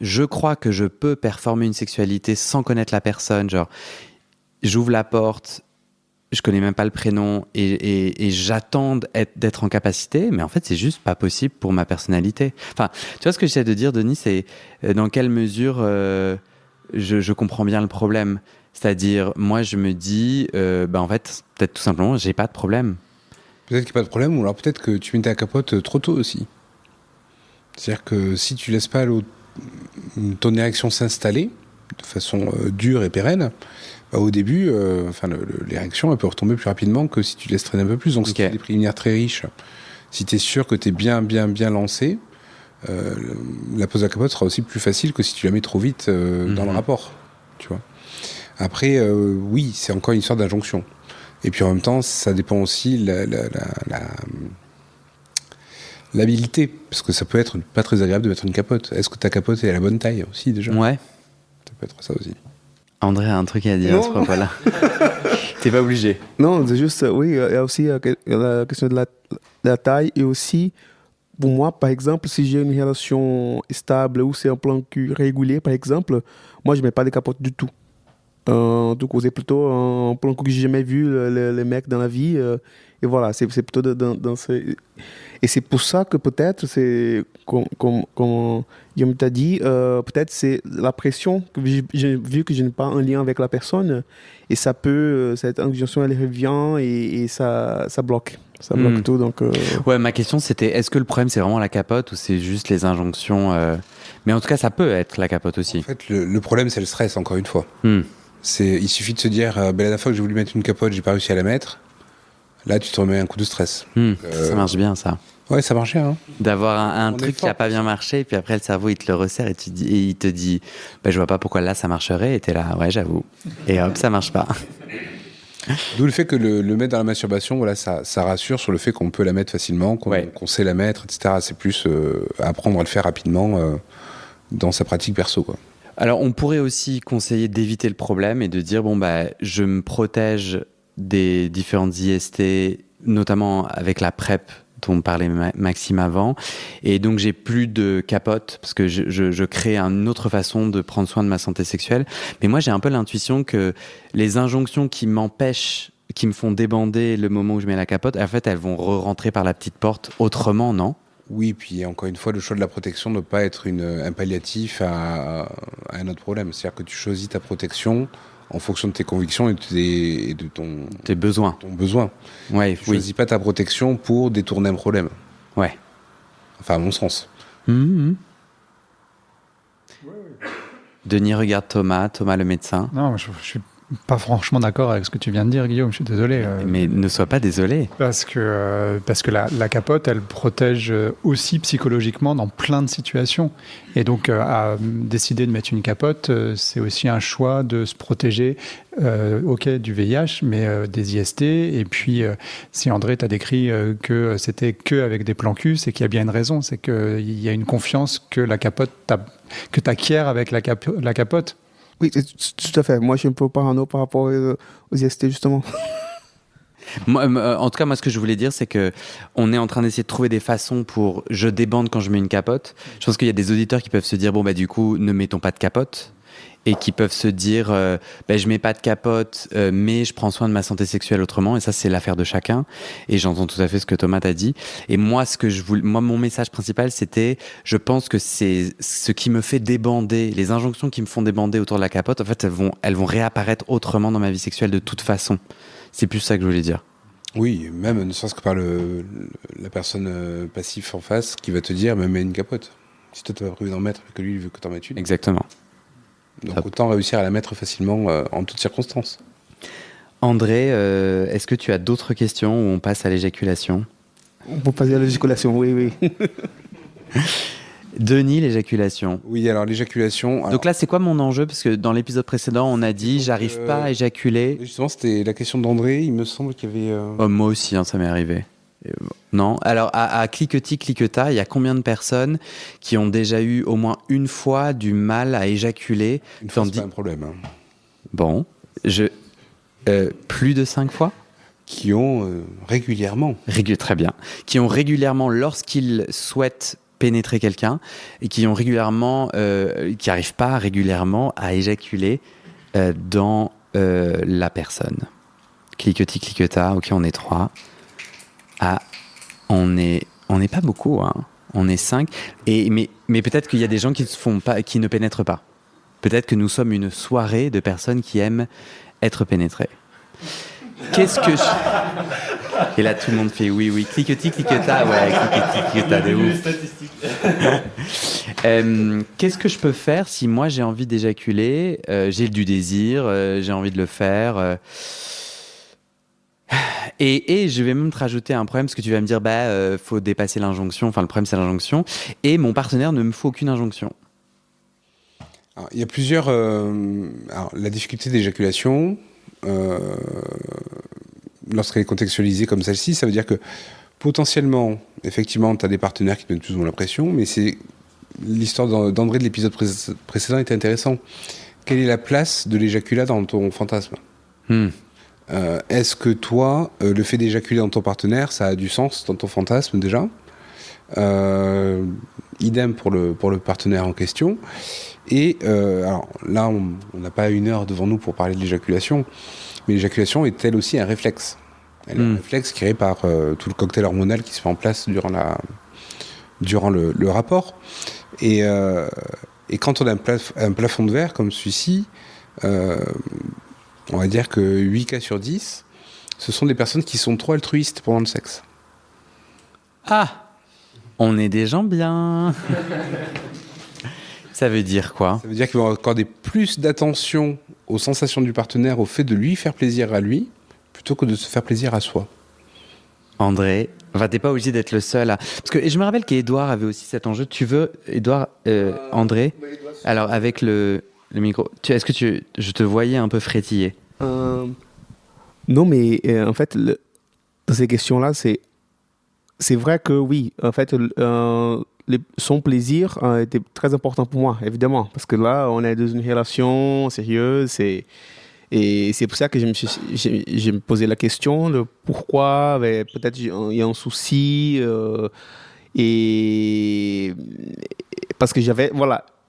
je crois que je peux performer une sexualité sans connaître la personne. Genre, j'ouvre la porte, je connais même pas le prénom et j'attends d'être en capacité, mais en fait, c'est juste pas possible pour ma personnalité. Enfin, tu vois ce que j'essaie de dire, Denis, c'est dans quelle mesure je comprends bien le problème. C'est-à-dire, moi, je me dis, en fait, peut-être tout simplement, j'ai pas de problème. Peut-être qu'il n'y a pas de problème, ou alors peut-être que tu mets ta capote trop tôt aussi. C'est-à-dire que si tu laisses pas ton érection s'installer de façon dure et pérenne, au début, l'érection, elle peut retomber plus rapidement que si tu laisses traîner un peu plus. Donc, si tu as des préliminaires très riches, si tu es sûr que tu es bien lancé, la pose de la capote sera aussi plus facile que si tu la mets trop vite dans le rapport, tu vois. Après, oui, c'est encore une histoire d'injonction. Et puis en même temps, ça dépend aussi l'habilité, parce que ça peut être pas très agréable de mettre une capote. Est-ce que ta capote est à la bonne taille aussi déjà ? Ouais. Ça peut être ça aussi. André a un truc à dire à ce propos-là. T'es pas obligé. Non, c'est juste, oui, il y a aussi la question de la taille et aussi, pour moi, par exemple, si j'ai une relation stable ou c'est un plan cul régulier, par exemple, moi, je mets pas de capote du tout. Du coup, c'est plutôt un plan cul que j'ai jamais vu les mecs dans la vie. Et voilà, c'est plutôt dans ce... Et c'est pour ça que peut-être, c'est comme Guillaume t'a dit, peut-être c'est la pression, que j'ai vu que je n'ai pas un lien avec la personne, et ça peut, cette injonction, elle revient et ça bloque. Ça bloque tout, donc... Ouais, ma question c'était, est-ce que le problème c'est vraiment la capote ou c'est juste les injonctions Mais en tout cas, ça peut être la capote aussi. En fait, le problème, c'est le stress, encore une fois. Il suffit de se dire, la dernière fois que j'ai voulu mettre une capote, j'ai pas réussi à la mettre. Là, tu te remets un coup de stress. Ça marche bien, ça. Ouais, ça marche bien. Hein. D'avoir un truc qui a pas bien marché, et puis après le cerveau il te le resserre et il te dit, bah, je vois pas pourquoi là ça marcherait, et t'es là, ouais, j'avoue. Et hop, ça marche pas. D'où le fait que le mettre dans la masturbation, voilà, ça rassure sur le fait qu'on peut la mettre facilement, qu'on sait la mettre, etc. C'est plus apprendre à le faire rapidement dans sa pratique perso, quoi. Alors, on pourrait aussi conseiller d'éviter le problème et de dire, bon, bah, je me protège des différentes IST, notamment avec la PrEP dont parlait Maxime avant, et donc j'ai plus de capote parce que je crée une autre façon de prendre soin de ma santé sexuelle. Mais moi j'ai un peu l'intuition que les injonctions qui m'empêchent, qui me font débander le moment où je mets la capote, en fait elles vont rentrer par la petite porte autrement, non ? Oui, puis encore une fois, le choix de la protection ne doit pas être un palliatif à un autre problème. C'est-à-dire que tu choisis ta protection en fonction de tes convictions et de tes besoins. Ton besoin. Ouais, tu choisis pas ta protection pour détourner un problème. Ouais. Enfin, à mon sens. Denis regarde Thomas le médecin. Non, je suis pas franchement d'accord avec ce que tu viens de dire, Guillaume, je suis désolé. Mais ne sois pas désolé. Parce que la capote, elle protège aussi psychologiquement dans plein de situations. Et donc, à décider de mettre une capote, c'est aussi un choix de se protéger, du VIH, mais des IST. Et puis, si André t'a décrit que c'était que avec des plans cul, c'est qu'il y a bien une raison. C'est qu'il y a une confiance que la capote, que t'acquiers avec la capote. Oui, tout à fait. Moi, je suis un peu parano par rapport aux IST, justement. Moi, en tout cas, moi, ce que je voulais dire, c'est que on est en train d'essayer de trouver des façons pour je débande quand je mets une capote. Je pense qu'il y a des auditeurs qui peuvent se dire, bon, bah, du coup, ne mettons pas de capote. Et qui peuvent se dire, je mets pas de capote, mais je prends soin de ma santé sexuelle autrement. Et ça, c'est l'affaire de chacun. Et j'entends tout à fait ce que Thomas t'a dit. Et moi, mon message principal, c'était, je pense que c'est ce qui me fait débander, les injonctions qui me font débander autour de la capote. En fait, elles vont réapparaître autrement dans ma vie sexuelle de toute façon. C'est plus ça que je voulais dire. Oui, même ne serait-ce que par la personne passive en face qui va te dire, mais mets une capote. Si toi, tu as prévu d'en mettre, que lui, il veut que t'en mettes une. Exactement. Donc autant réussir à la mettre facilement en toutes circonstances. André, est-ce que tu as d'autres questions ou on passe à l'éjaculation ? On peut passer à l'éjaculation, oui. Denis, l'éjaculation. Oui, alors l'éjaculation... Donc là, c'est quoi mon enjeu ? Parce que dans l'épisode précédent, on a dit, j'arrive pas à éjaculer. Justement, c'était la question d'André. Il me semble qu'il y avait... Oh, moi aussi, ça m'est arrivé. Non. Alors, à cliquetis, cliqueta, il y a combien de personnes qui ont déjà eu au moins une fois du mal à éjaculer ? Une fois, c'est pas un problème. Hein. Bon. Plus de 5 fois ? Qui ont régulièrement. Très bien. Qui ont régulièrement, lorsqu'ils souhaitent pénétrer quelqu'un, et qui ont régulièrement, qui n'arrivent pas régulièrement à éjaculer dans la personne. Cliquetis, cliqueta, ok, on est 3. Ah, on n'est pas beaucoup, hein. On est 5. Mais peut-être qu'il y a des gens qui ne pénètrent pas. Peut-être que nous sommes une soirée de personnes qui aiment être pénétrées. Qu'est-ce que Et là, tout le monde fait oui. Cliquetis, cliqueta, ouais, cliquetis, cliqueta, de ouf. Qu'est-ce que je peux faire si moi j'ai envie d'éjaculer, j'ai du désir, j'ai envie de le faire Et je vais même te rajouter un problème, parce que tu vas me dire, faut dépasser l'injonction. Enfin, le problème, c'est l'injonction. Et mon partenaire ne me faut aucune injonction. Alors, il y a plusieurs... alors, la difficulté d'éjaculation, lorsqu'elle est contextualisée comme celle-ci, ça veut dire que potentiellement, effectivement, tu as des partenaires qui te mettent plus ou moins la pression, mais c'est l'histoire d'André de l'épisode précédent était intéressant. Quelle est la place de l'éjaculat dans ton fantasme ? Est-ce que toi, le fait d'éjaculer dans ton partenaire, ça a du sens dans ton fantasme déjà ? Idem pour le partenaire en question. Et alors là, on n'a pas 1 heure devant nous pour parler de l'éjaculation, mais l'éjaculation est elle aussi un réflexe. Elle est un réflexe créé par tout le cocktail hormonal qui se met en place durant le rapport. Et quand on a un plafond de verre comme celui-ci, on va dire que 8 cas sur 10, ce sont des personnes qui sont trop altruistes pendant le sexe. Ah, on est des gens bien. Ça veut dire quoi ? Ça veut dire qu'ils vont accorder plus d'attention aux sensations du partenaire, au fait de lui faire plaisir à lui, plutôt que de se faire plaisir à soi. André, enfin, t'es pas obligé d'être le seul. Parce que je me rappelle qu'Edouard avait aussi cet enjeu. Tu veux, Edouard, André, alors avec le micro, est-ce que je te voyais un peu frétiller ? Non, mais en fait, dans ces questions-là, c'est vrai que oui, en fait, son plaisir était très important pour moi, évidemment, parce que là, on est dans une relation sérieuse, et c'est pour ça que je me posais la question de pourquoi, peut-être il y a un souci, et parce que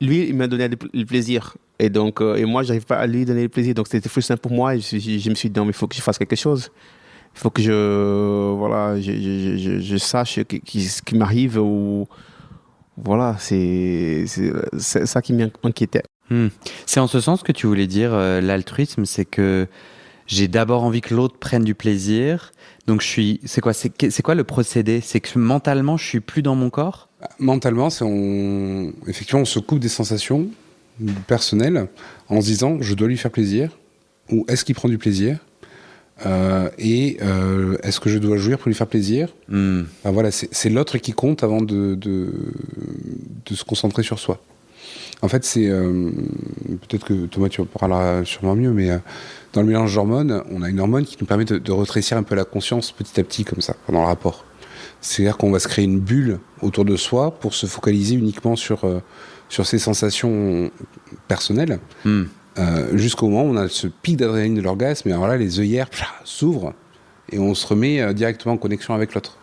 lui, il m'a donné le plaisir. Et donc, et moi, j'arrive pas à lui donner le plaisir. Donc, c'était frustrant pour moi. Et je me suis dit, non, mais il faut que je fasse quelque chose. Il faut que je sache ce qui m'arrive. Ou voilà, c'est ça qui m'inquiétait. C'est en ce sens que tu voulais dire l'altruisme, c'est que j'ai d'abord envie que l'autre prenne du plaisir. Donc, c'est quoi le procédé ? C'est que mentalement, je suis plus dans mon corps ? Mentalement, effectivement, on se coupe des sensations personnelles en se disant je dois lui faire plaisir, ou est-ce qu'il prend du plaisir, et est-ce que je dois jouir pour lui faire plaisir. Voilà, c'est l'autre qui compte avant de se concentrer sur soi. En fait, c'est peut-être que Thomas tu en parleras sûrement mieux, mais dans le mélange d'hormones, on a une hormone qui nous permet de rétrécir un peu la conscience petit à petit comme ça pendant le rapport. C'est-à-dire qu'on va se créer une bulle autour de soi pour se focaliser uniquement sur ses sensations personnelles, jusqu'au moment où on a ce pic d'adrénaline de l'orgasme, et alors là, les œillères s'ouvrent, et on se remet directement en connexion avec l'autre.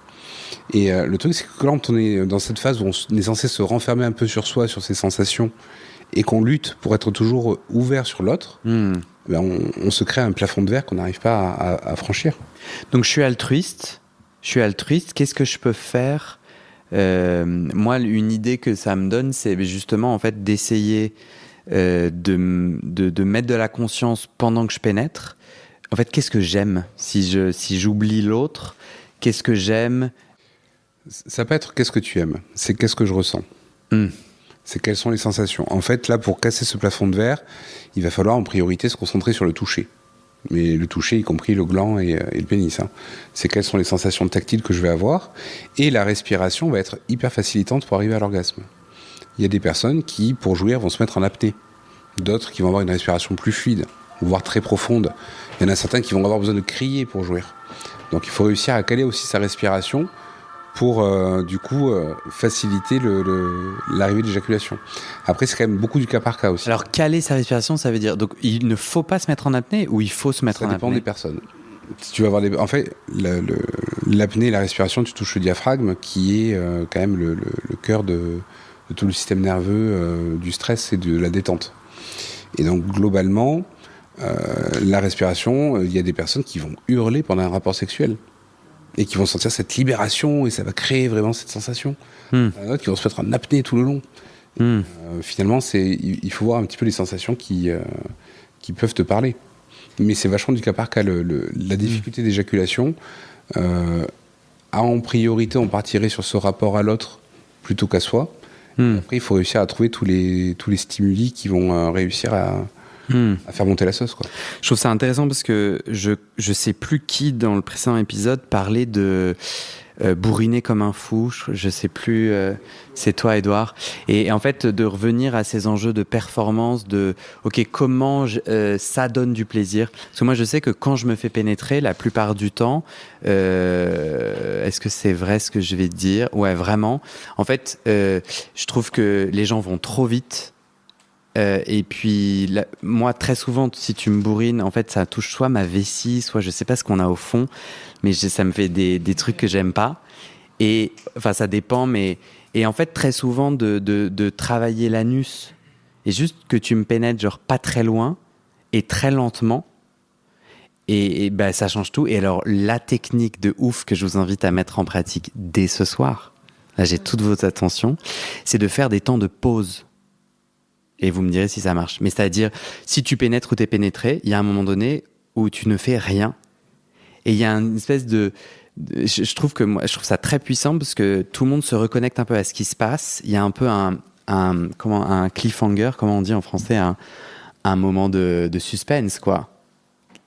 Et le truc, c'est que quand on est dans cette phase où on est censé se renfermer un peu sur soi, sur ses sensations, et qu'on lutte pour être toujours ouvert sur l'autre, on se crée un plafond de verre qu'on n'arrive pas à franchir. Donc je suis altruiste, qu'est-ce que je peux faire ? Moi, une idée que ça me donne, c'est justement en fait d'essayer de mettre de la conscience pendant que je pénètre. En fait, qu'est-ce que j'aime si j'oublie l'autre ? Qu'est-ce que j'aime ? Ça peut être qu'est-ce que tu aimes, c'est qu'est-ce que je ressens. C'est quelles sont les sensations. En fait, là, pour casser ce plafond de verre, il va falloir en priorité se concentrer sur le toucher. Mais le toucher, y compris le gland et le pénis. C'est quelles sont les sensations tactiles que je vais avoir. Et la respiration va être hyper facilitante pour arriver à l'orgasme. Il y a des personnes qui, pour jouir, vont se mettre en apnée. D'autres qui vont avoir une respiration plus fluide, voire très profonde. Il y en a certains qui vont avoir besoin de crier pour jouir. Donc il faut réussir à caler aussi sa respiration pour, faciliter l'arrivée de l'éjaculation. Après, c'est quand même beaucoup du cas par cas aussi. Alors, caler sa respiration, ça veut dire... Donc, il ne faut pas se mettre en apnée ou il faut se mettre en apnée ? Ça dépend des personnes. Si tu vas avoir en fait, l'apnée, la respiration, tu touches le diaphragme, qui est quand même le cœur de tout le système nerveux, du stress et de la détente. Et donc, globalement, la respiration, il y a des personnes qui vont hurler pendant un rapport sexuel. Et qui vont sentir cette libération, et ça va créer vraiment cette sensation. Il y en a d'autres qui vont se mettre en apnée tout le long. Finalement, il faut voir un petit peu les sensations qui peuvent te parler. Mais c'est vachement du cas par cas. La difficulté d'éjaculation, en priorité, on partirait sur ce rapport à l'autre plutôt qu'à soi. Après, il faut réussir à trouver tous les stimuli qui vont réussir à faire monter la sauce, quoi. Je trouve ça intéressant parce que je sais plus qui dans le précédent épisode parlait de bourriner comme un fou. Je sais plus, c'est toi, Edouard. Et en fait, de revenir à ces enjeux de performance, de ok, comment ça donne du plaisir. Parce que moi, je sais que quand je me fais pénétrer, la plupart du temps, est-ce que c'est vrai ce que je vais te dire? Ouais, vraiment. En fait, je trouve que les gens vont trop vite. Et puis, moi, très souvent, si tu me bourrines, en fait, ça touche soit ma vessie, soit je sais pas ce qu'on a au fond, mais ça me fait des trucs que j'aime pas. Et enfin, ça dépend, et en fait, très souvent, de travailler l'anus, et juste que tu me pénètres, genre pas très loin, et très lentement, et bah, ça change tout. Et alors, la technique de ouf que je vous invite à mettre en pratique dès ce soir, là, j'ai toute votre attention, c'est de faire des temps de pause. Et vous me direz si ça marche. Mais c'est-à-dire, si tu pénètres ou t'es pénétré, il y a un moment donné où tu ne fais rien. Et il y a une espèce je trouve ça très puissant parce que tout le monde se reconnecte un peu à ce qui se passe. Il y a un peu un cliffhanger, comment on dit en français, un moment de suspense, quoi.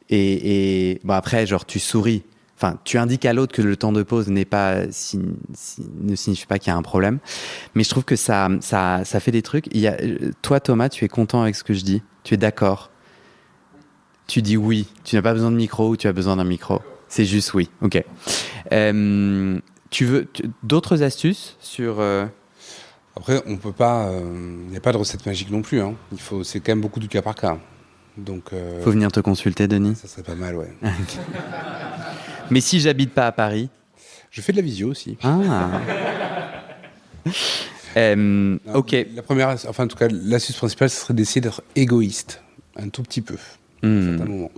Et bon, après, genre, tu souris. Enfin, tu indiques à l'autre que le temps de pause ne signifie pas qu'il y a un problème. Mais je trouve que ça fait des trucs. Toi, Thomas, tu es content avec ce que je dis? Tu es d'accord? Tu dis oui. Tu n'as pas besoin de micro ou tu as besoin d'un micro? C'est juste oui. Ok. Tu veux d'autres astuces sur... Après, on peut pas... Il n'y a pas de recette magique non plus. Hein. C'est quand même beaucoup du cas par cas. Donc... Faut venir te consulter, Denis? Ça serait pas mal, ouais. Mais si j'habite pas à Paris? Je fais de la visio aussi. Ah. Ok. La première, enfin en tout cas, l'astuce principale, ce serait d'essayer d'être égoïste, un tout petit peu, à un certain moment.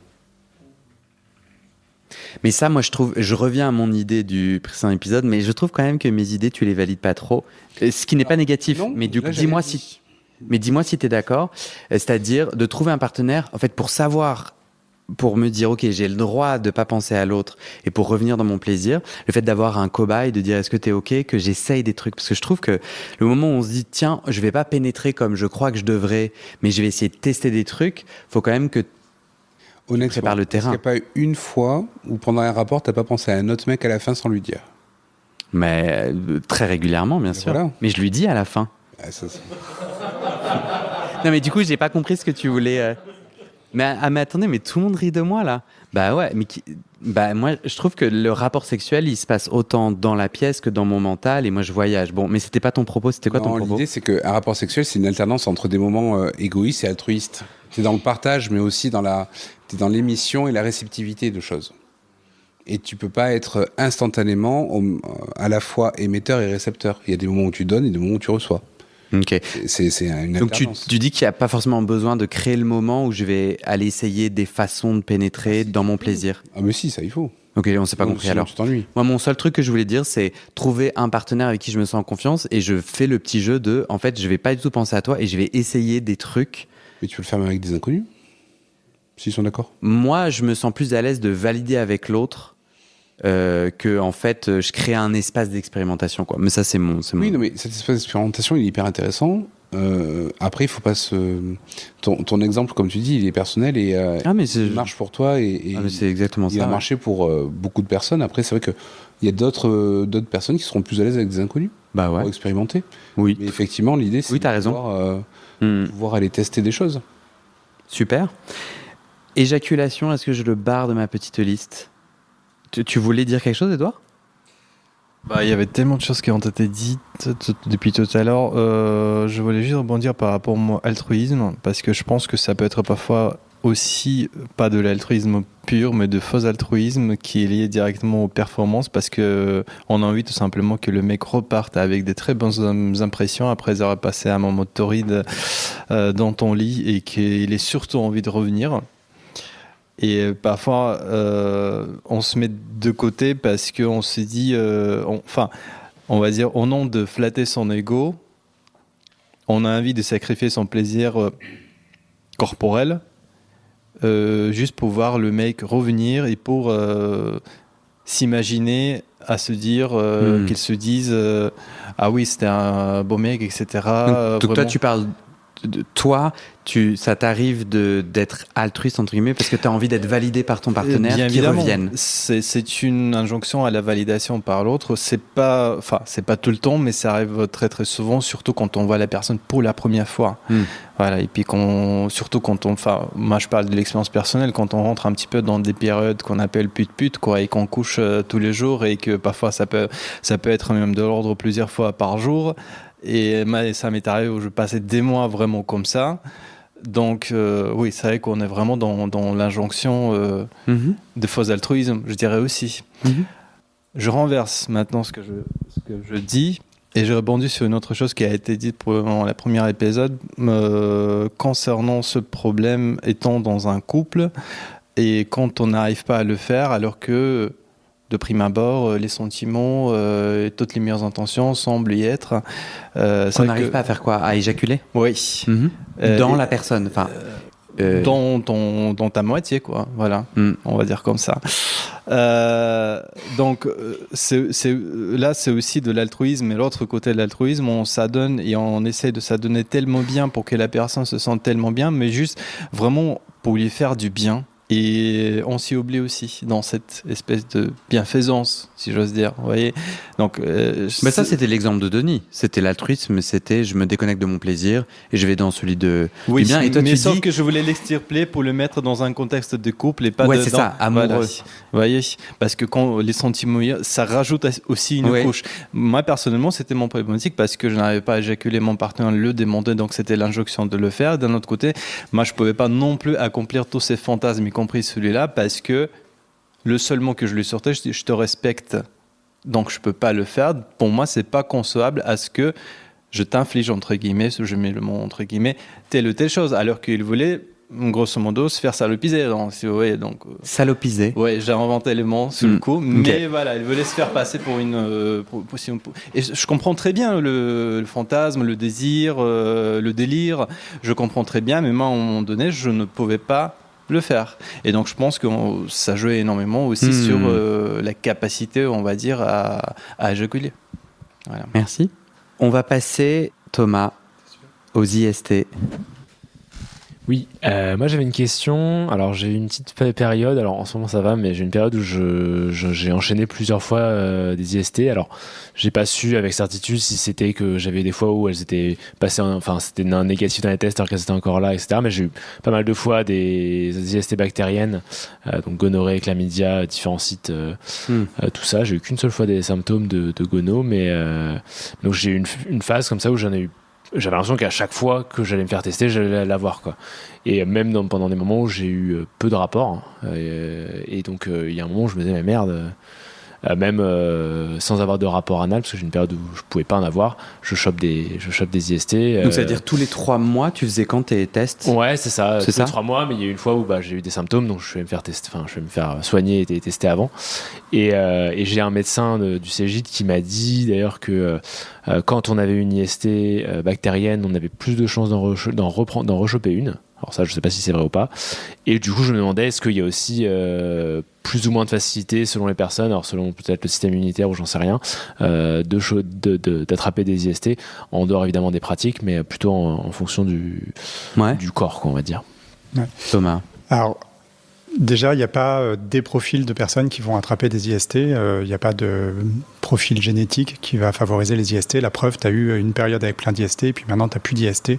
Mais ça, moi, je reviens à mon idée du précédent épisode, mais je trouve quand même que mes idées, tu les valides pas trop. Ce qui n'est pas négatif, non, mais du coup, là, dis-moi si tu es d'accord. C'est-à-dire de trouver un partenaire, en fait, pour me dire, ok, j'ai le droit de pas penser à l'autre et pour revenir dans mon plaisir, le fait d'avoir un cobaye, de dire est-ce que t'es ok, que j'essaye des trucs, parce que je trouve que le moment où on se dit tiens, je vais pas pénétrer comme je crois que je devrais, mais je vais essayer de tester des trucs, faut quand même que honnêtement, tu prépares le terrain. Il n'y a pas eu une fois où pendant un rapport, t'as pas pensé à un autre mec à la fin sans lui dire? Mais très régulièrement, bien sûr. Voilà. Mais je lui dis à la fin. Ah, non, mais du coup, j'ai pas compris ce que tu voulais. Mais attendez, mais tout le monde rit de moi là. Bah ouais, mais moi je trouve que le rapport sexuel il se passe autant dans la pièce que dans mon mental et moi je voyage. Bon, mais c'était pas ton propos, c'était quoi ton propos? L'idée c'est qu'un rapport sexuel c'est une alternance entre des moments égoïstes et altruistes. C'est dans le partage mais aussi dans l'émission et la réceptivité de choses. Et tu peux pas être instantanément à la fois émetteur et récepteur. Il y a des moments où tu donnes et des moments où tu reçois. Ok. C'est une Donc alternance. tu dis qu'il n'y a pas forcément besoin de créer le moment où je vais aller essayer des façons de pénétrer dans mon plaisir. Ah mais si, ça il faut. Ok, on s'est pas compris alors. Tu t'ennuies. Moi, mon seul truc que je voulais dire, c'est trouver un partenaire avec qui je me sens en confiance et je fais le petit jeu de, en fait, je vais pas du tout penser à toi et je vais essayer des trucs. Mais tu peux le faire avec des inconnus, s'ils sont d'accord. Moi, je me sens plus à l'aise de valider avec l'autre. Que en fait je crée un espace d'expérimentation quoi. Mais ça c'est mon... Oui non mais cet espace d'expérimentation il est hyper intéressant. Après il faut pas ton exemple comme tu dis il est personnel et il marche pour toi et mais c'est exactement il a marché pour beaucoup de personnes. Après c'est vrai que il y a d'autres personnes qui seront plus à l'aise avec des inconnus pour expérimenter. Oui. Mais effectivement l'idée c'est de pouvoir aller tester des choses. Super. Éjaculation, est-ce que je le barre de ma petite liste? Tu voulais dire quelque chose, Edouard? Il y avait tellement de choses qui ont été dites depuis tout à l'heure. Je voulais juste rebondir par rapport au altruisme, parce que je pense que ça peut être parfois aussi pas de l'altruisme pur, mais de faux altruisme qui est lié directement aux performances, parce que on a envie tout simplement que le mec reparte avec des très bonnes impressions après avoir passé un moment torride dans ton lit et qu'il ait surtout envie de revenir. Et parfois, on se met de côté parce qu'on se dit, on va dire, au nom de flatter son ego, on a envie de sacrifier son plaisir corporel juste pour voir le mec revenir et pour s'imaginer à se dire qu'ils se disent ah oui, c'était un beau mec, etc. Donc toi, tu parles toi, ça t'arrive d'être altruiste, entre guillemets, parce que tu as envie d'être validé par ton partenaire Bien qui évidemment, revienne. c'est une injonction à la validation par l'autre. C'est pas tout le temps, mais ça arrive très très souvent, surtout quand on voit la personne pour la première fois. Voilà, et puis surtout quand moi je parle de l'expérience personnelle, quand on rentre un petit peu dans des périodes qu'on appelle pute, quoi, et qu'on couche tous les jours, et que parfois ça peut être même de l'ordre plusieurs fois par jour. Et ça m'est arrivé où je passais des mois vraiment comme ça. Donc oui, c'est vrai qu'on est vraiment dans l'injonction de faux altruisme, je dirais aussi. Je renverse maintenant ce que je dis, et je rebondis sur une autre chose qui a été dite pendant le premier épisode concernant ce problème étant dans un couple, et quand on n'arrive pas à le faire, alors que de prime abord, les sentiments et toutes les meilleures intentions semblent y être. On n'arrive pas à faire quoi? À éjaculer? Oui. Dans la personne, enfin... Dans ta moitié, quoi. Voilà, on va dire comme ça. Donc, là, c'est aussi de l'altruisme. Et l'autre côté de l'altruisme, on s'adonne et on essaie de s'adonner tellement bien pour que la personne se sente tellement bien, mais juste vraiment pour lui faire du bien. Et on s'y oublie aussi dans cette espèce de bienfaisance, si j'ose dire. Vous voyez. Donc, ça, c'était l'exemple de Denis. C'était l'altruisme, c'était je me déconnecte de mon plaisir et je vais dans celui de oui, du bien. Et toi, mais sauf que je voulais l'extirper pour le mettre dans un contexte de couple et pas c'est ça, amoureux. Voilà. Vous voyez, parce que quand les sentiments, ça rajoute aussi une couche. Moi, personnellement, c'était mon problématique parce que je n'arrivais pas à éjaculer, mon partenaire le demandait, donc c'était l'injonction de le faire. D'un autre côté, moi, je pouvais pas non plus accomplir tous ces fantasmes, y compris celui-là, parce que le seul mot que je lui sortais, je dis, je te respecte, donc je peux pas le faire. Pour moi, c'est pas concevable à ce que je t'inflige, entre guillemets, je mets le mot entre guillemets, telle ou telle chose, alors qu'il voulait, grosso modo, se faire salopiser. Si vous voyez, donc, salopiser? Ouais, j'ai inventé les mots sur le coup, mais voilà, il voulait se faire passer pour une... Et je comprends très bien le fantasme, le désir, le délire, je comprends très bien, mais moi, à un moment donné, je ne pouvais pas le faire. Et donc je pense que ça jouait énormément aussi sur la capacité, on va dire, à éjaculer. Voilà. Merci. On va passer, Thomas, aux IST. Oui, moi j'avais une question. Alors j'ai eu une petite période, alors en ce moment ça va, mais j'ai une période où j'ai enchaîné plusieurs fois des IST. Alors j'ai pas su avec certitude si c'était que j'avais des fois où elles étaient passées, c'était négatif dans les tests alors qu'elles étaient encore là, etc. Mais j'ai eu pas mal de fois des IST bactériennes, donc gonorrhée, chlamydia, différents sites, tout ça. J'ai eu qu'une seule fois des symptômes de gono, mais donc j'ai eu une phase comme ça où j'avais l'impression qu'à chaque fois que j'allais me faire tester, j'allais l'avoir, quoi. Et même pendant des moments où j'ai eu peu de rapports, et donc il y a un moment où je me disais, mais merde, même sans avoir de rapport anal, parce que j'ai une période où je pouvais pas en avoir, je chope des IST. Donc ça veut dire tous les 3 mois, tu faisais quand tes tests? Ouais, c'est ça. Tous les 3 mois, mais il y a eu une fois où j'ai eu des symptômes, donc je vais me faire tester, je vais me faire soigner et tester avant. Et j'ai un médecin du Cégide qui m'a dit d'ailleurs que quand on avait une IST bactérienne, on avait plus de chances d'en rechoper une. Alors ça, je sais pas si c'est vrai ou pas. Et du coup, je me demandais, est-ce qu'il y a aussi plus ou moins de facilité selon les personnes, alors selon peut-être le système immunitaire ou j'en sais rien, d'attraper des IST, en dehors évidemment des pratiques, mais plutôt en fonction du corps, quoi, on va dire. Ouais. Thomas. Alors, déjà, il n'y a pas des profils de personnes qui vont attraper des IST. Il n'y a pas de profil génétique qui va favoriser les IST. La preuve, tu as eu une période avec plein d'IST et puis maintenant, tu n'as plus d'IST.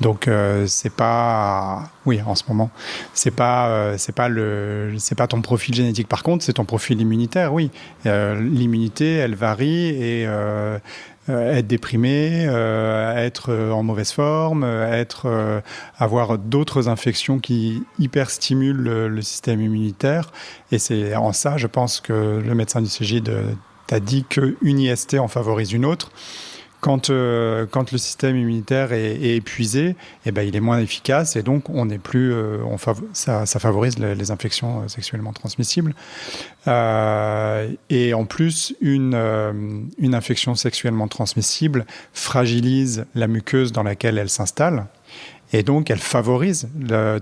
Donc, c'est pas... Oui, en ce moment. C'est pas ton profil génétique. Par contre, c'est ton profil immunitaire, oui. L'immunité, elle varie et... être déprimé, être en mauvaise forme, avoir d'autres infections qui hyperstimulent le système immunitaire. Et c'est en ça, je pense que le médecin du Cégide t'a dit qu'une IST en favorise une autre. Quand le système immunitaire est épuisé, il est moins efficace et donc on n'est plus, ça favorise les infections sexuellement transmissibles. Et en plus, une infection sexuellement transmissible fragilise la muqueuse dans laquelle elle s'installe. Et donc, elle favorise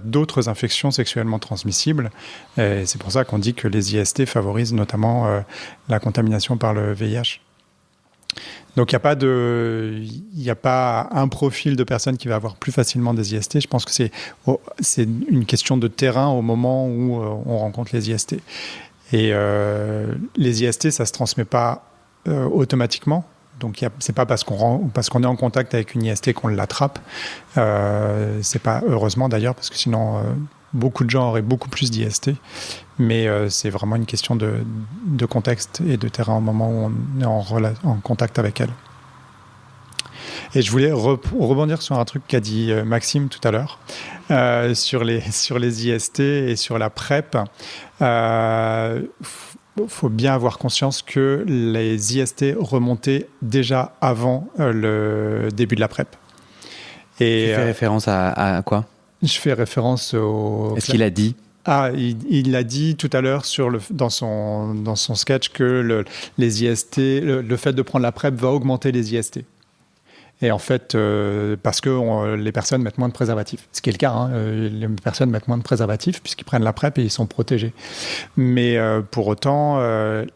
d'autres infections sexuellement transmissibles. Et c'est pour ça qu'on dit que les IST favorisent notamment la contamination par le VIH. Donc, il n'y a pas un profil de personne qui va avoir plus facilement des IST. Je pense que c'est une question de terrain au moment où on rencontre les IST. Et les IST, ça ne se transmet pas automatiquement. Donc, c'est pas parce qu'on est en contact avec une IST qu'on l'attrape. C'est pas heureusement d'ailleurs, parce que sinon, beaucoup de gens auraient beaucoup plus d'IST. Mais c'est vraiment une question de contexte et de terrain au moment où on est en contact avec elle. Et je voulais rebondir sur un truc qu'a dit Maxime tout à l'heure, sur les IST et sur la PrEP. Faut bien avoir conscience que les IST remontaient déjà avant le début de la PrEP. Et, tu fais référence à quoi ? Je fais référence au... Est-ce qu'il a dit ? Il l'a dit tout à l'heure dans son sketch que les IST, le fait de prendre la PrEP va augmenter les IST. Et en fait, parce que les personnes mettent moins de préservatifs. Ce qui est le cas, hein, les personnes mettent moins de préservatifs puisqu'ils prennent la PrEP et ils sont protégés. Mais pour autant,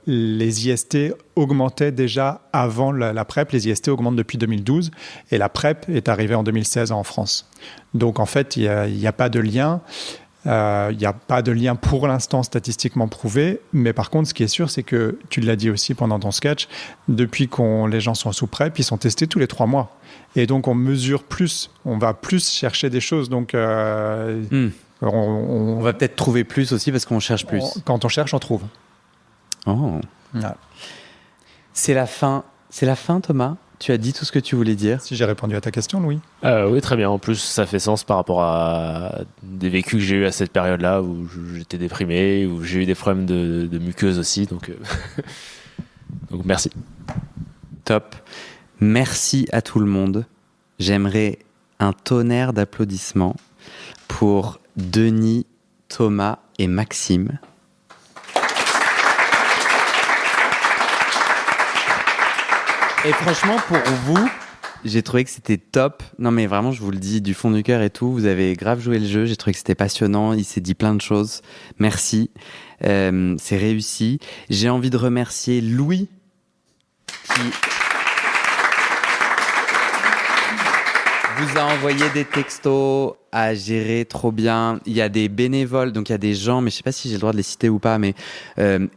les IST augmentaient déjà avant la PrEP. Les IST augmentent depuis 2012 et la PrEP est arrivée en 2016 en France. Donc en fait, il n'y a pas de lien. Il n'y a pas de lien pour l'instant statistiquement prouvé, mais par contre, ce qui est sûr, c'est que, tu l'as dit aussi pendant ton sketch, depuis les gens sont sous PrEP, ils sont testés tous les 3 mois. Et donc, on mesure plus, on va plus chercher des choses. Donc, on va peut-être trouver plus aussi parce qu'on cherche plus. Quand on cherche, on trouve. Oh. Voilà. C'est la fin, Thomas ? Tu as dit tout ce que tu voulais dire. Si j'ai répondu à ta question, Louis. Oui, très bien. En plus, ça fait sens par rapport à des vécus que j'ai eu à cette période-là où j'étais déprimé, où j'ai eu des problèmes de muqueuse aussi. Donc merci. Top. Merci à tout le monde. J'aimerais un tonnerre d'applaudissements pour Denis, Thomas et Maxime. Et franchement, pour vous, j'ai trouvé que c'était top. Non, mais vraiment, je vous le dis du fond du cœur et tout. Vous avez grave joué le jeu. J'ai trouvé que c'était passionnant. Il s'est dit plein de choses. Merci. C'est réussi. J'ai envie de remercier Louis qui vous a envoyé des textos à gérer trop bien. Il y a des bénévoles, donc il y a des gens, mais je sais pas si j'ai le droit de les citer ou pas, mais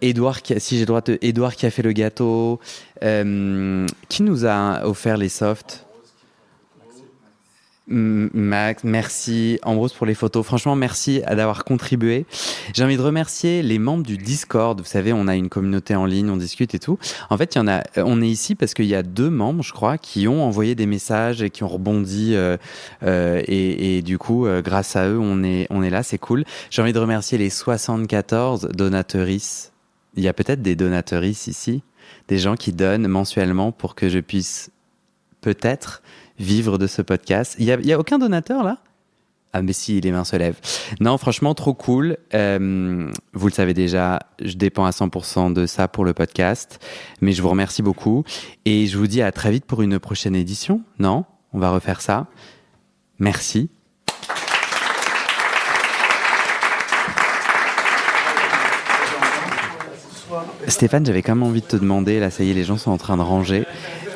Edouard qui a fait le gâteau, qui nous a offert les softs. Max, merci. Ambrose pour les photos. Franchement, merci d'avoir contribué. J'ai envie de remercier les membres du Discord. Vous savez, on a une communauté en ligne, on discute et tout. En fait, on est ici parce qu'il y a 2 membres, je crois, qui ont envoyé des messages et qui ont rebondi. Et du coup, grâce à eux, on est là, c'est cool. J'ai envie de remercier les 74 donatrices. Il y a peut-être des donatrices ici, des gens qui donnent mensuellement pour que je puisse peut-être vivre de ce podcast. Il y a aucun donateur là ? Ah mais si, les mains se lèvent. Non, franchement, trop cool. Vous le savez déjà, je dépends à 100% de ça pour le podcast. Mais je vous remercie beaucoup. Et je vous dis à très vite pour une prochaine édition. Non ? On va refaire ça. Merci. Stéphane, j'avais quand même envie de te demander, là ça y est, les gens sont en train de ranger.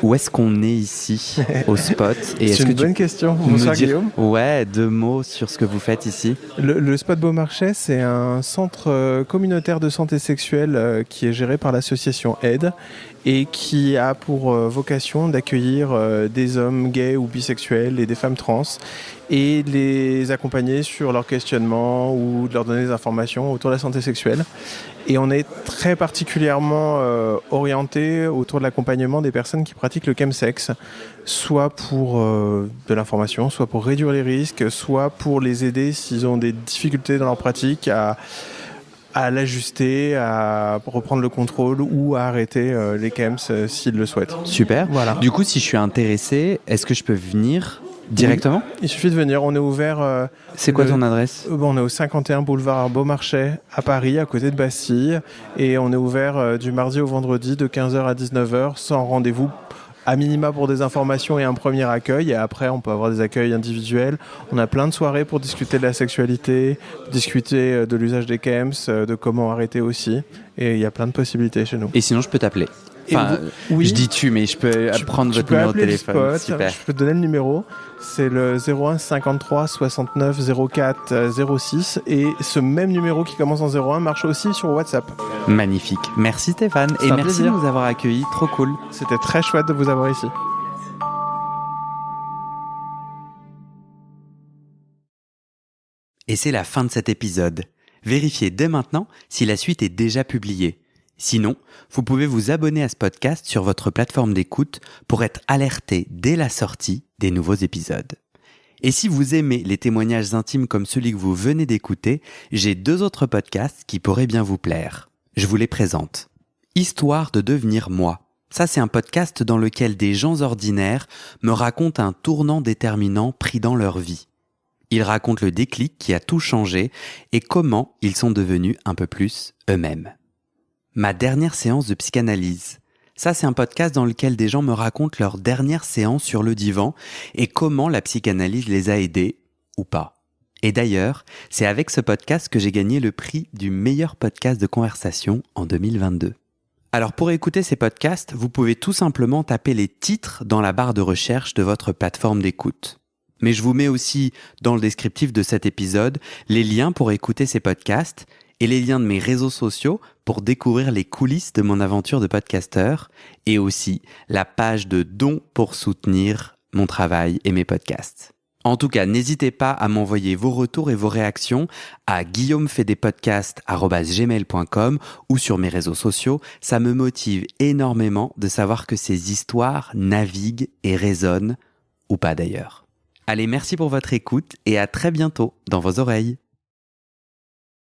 Où est-ce qu'on est ici, au spot ? Et c'est une bonne question. Bonsoir Guillaume. Ouais, 2 mots sur ce que vous faites ici. Le spot Beaumarchais, c'est un centre communautaire de santé sexuelle qui est géré par l'association AID et qui a pour vocation d'accueillir des hommes gays ou bisexuels et des femmes trans et de les accompagner sur leur questionnement ou de leur donner des informations autour de la santé sexuelle. Et on est très particulièrement orienté autour de l'accompagnement des personnes qui pratiquent le chemsex, soit pour de l'information, soit pour réduire les risques, soit pour les aider s'ils ont des difficultés dans leur pratique à l'ajuster, à reprendre le contrôle ou à arrêter les chems s'ils le souhaitent. Super. Voilà. Du coup, si je suis intéressé, est-ce que je peux venir directement ? Oui. Il suffit de venir. On est ouvert... c'est quoi ton adresse ? On est au 51 boulevard Beaumarchais à Paris, à côté de Bastille. Et on est ouvert du mardi au vendredi de 15h à 19h, sans rendez-vous, à minima pour des informations et un premier accueil. Et après, on peut avoir des accueils individuels. On a plein de soirées pour discuter de la sexualité, discuter de l'usage des chems, de comment arrêter aussi. Et il y a plein de possibilités chez nous. Et sinon, je peux t'appeler ? Enfin, oui. je dis tu, mais je peux prendre votre numéro de téléphone. Super. Je peux te donner le numéro. C'est le 01 53 69 04 06. Et ce même numéro qui commence en 01 marche aussi sur WhatsApp. Magnifique. Merci Stéphane. C'est Et un merci plaisir. de nous avoir accueillis. Trop cool. C'était très chouette de vous avoir ici. Et c'est la fin de cet épisode. Vérifiez dès maintenant si la suite est déjà publiée. Sinon, vous pouvez vous abonner à ce podcast sur votre plateforme d'écoute pour être alerté dès la sortie des nouveaux épisodes. Et si vous aimez les témoignages intimes comme celui que vous venez d'écouter, j'ai 2 autres podcasts qui pourraient bien vous plaire. Je vous les présente. Histoire de devenir moi. Ça, c'est un podcast dans lequel des gens ordinaires me racontent un tournant déterminant pris dans leur vie. Ils racontent le déclic qui a tout changé et comment ils sont devenus un peu plus eux-mêmes. Ma dernière séance de psychanalyse. Ça, c'est un podcast dans lequel des gens me racontent leur dernière séance sur le divan et comment la psychanalyse les a aidés, ou pas. Et d'ailleurs, c'est avec ce podcast que j'ai gagné le prix du meilleur podcast de conversation en 2022. Alors pour écouter ces podcasts, vous pouvez tout simplement taper les titres dans la barre de recherche de votre plateforme d'écoute. Mais je vous mets aussi dans le descriptif de cet épisode les liens pour écouter ces podcasts et les liens de mes réseaux sociaux pour découvrir les coulisses de mon aventure de podcasteur et aussi la page de dons pour soutenir mon travail et mes podcasts. En tout cas, n'hésitez pas à m'envoyer vos retours et vos réactions à guillaumefaidespodcasts@gmail.com ou sur mes réseaux sociaux. Ça me motive énormément de savoir que ces histoires naviguent et résonnent, ou pas d'ailleurs. Allez, merci pour votre écoute et à très bientôt dans vos oreilles.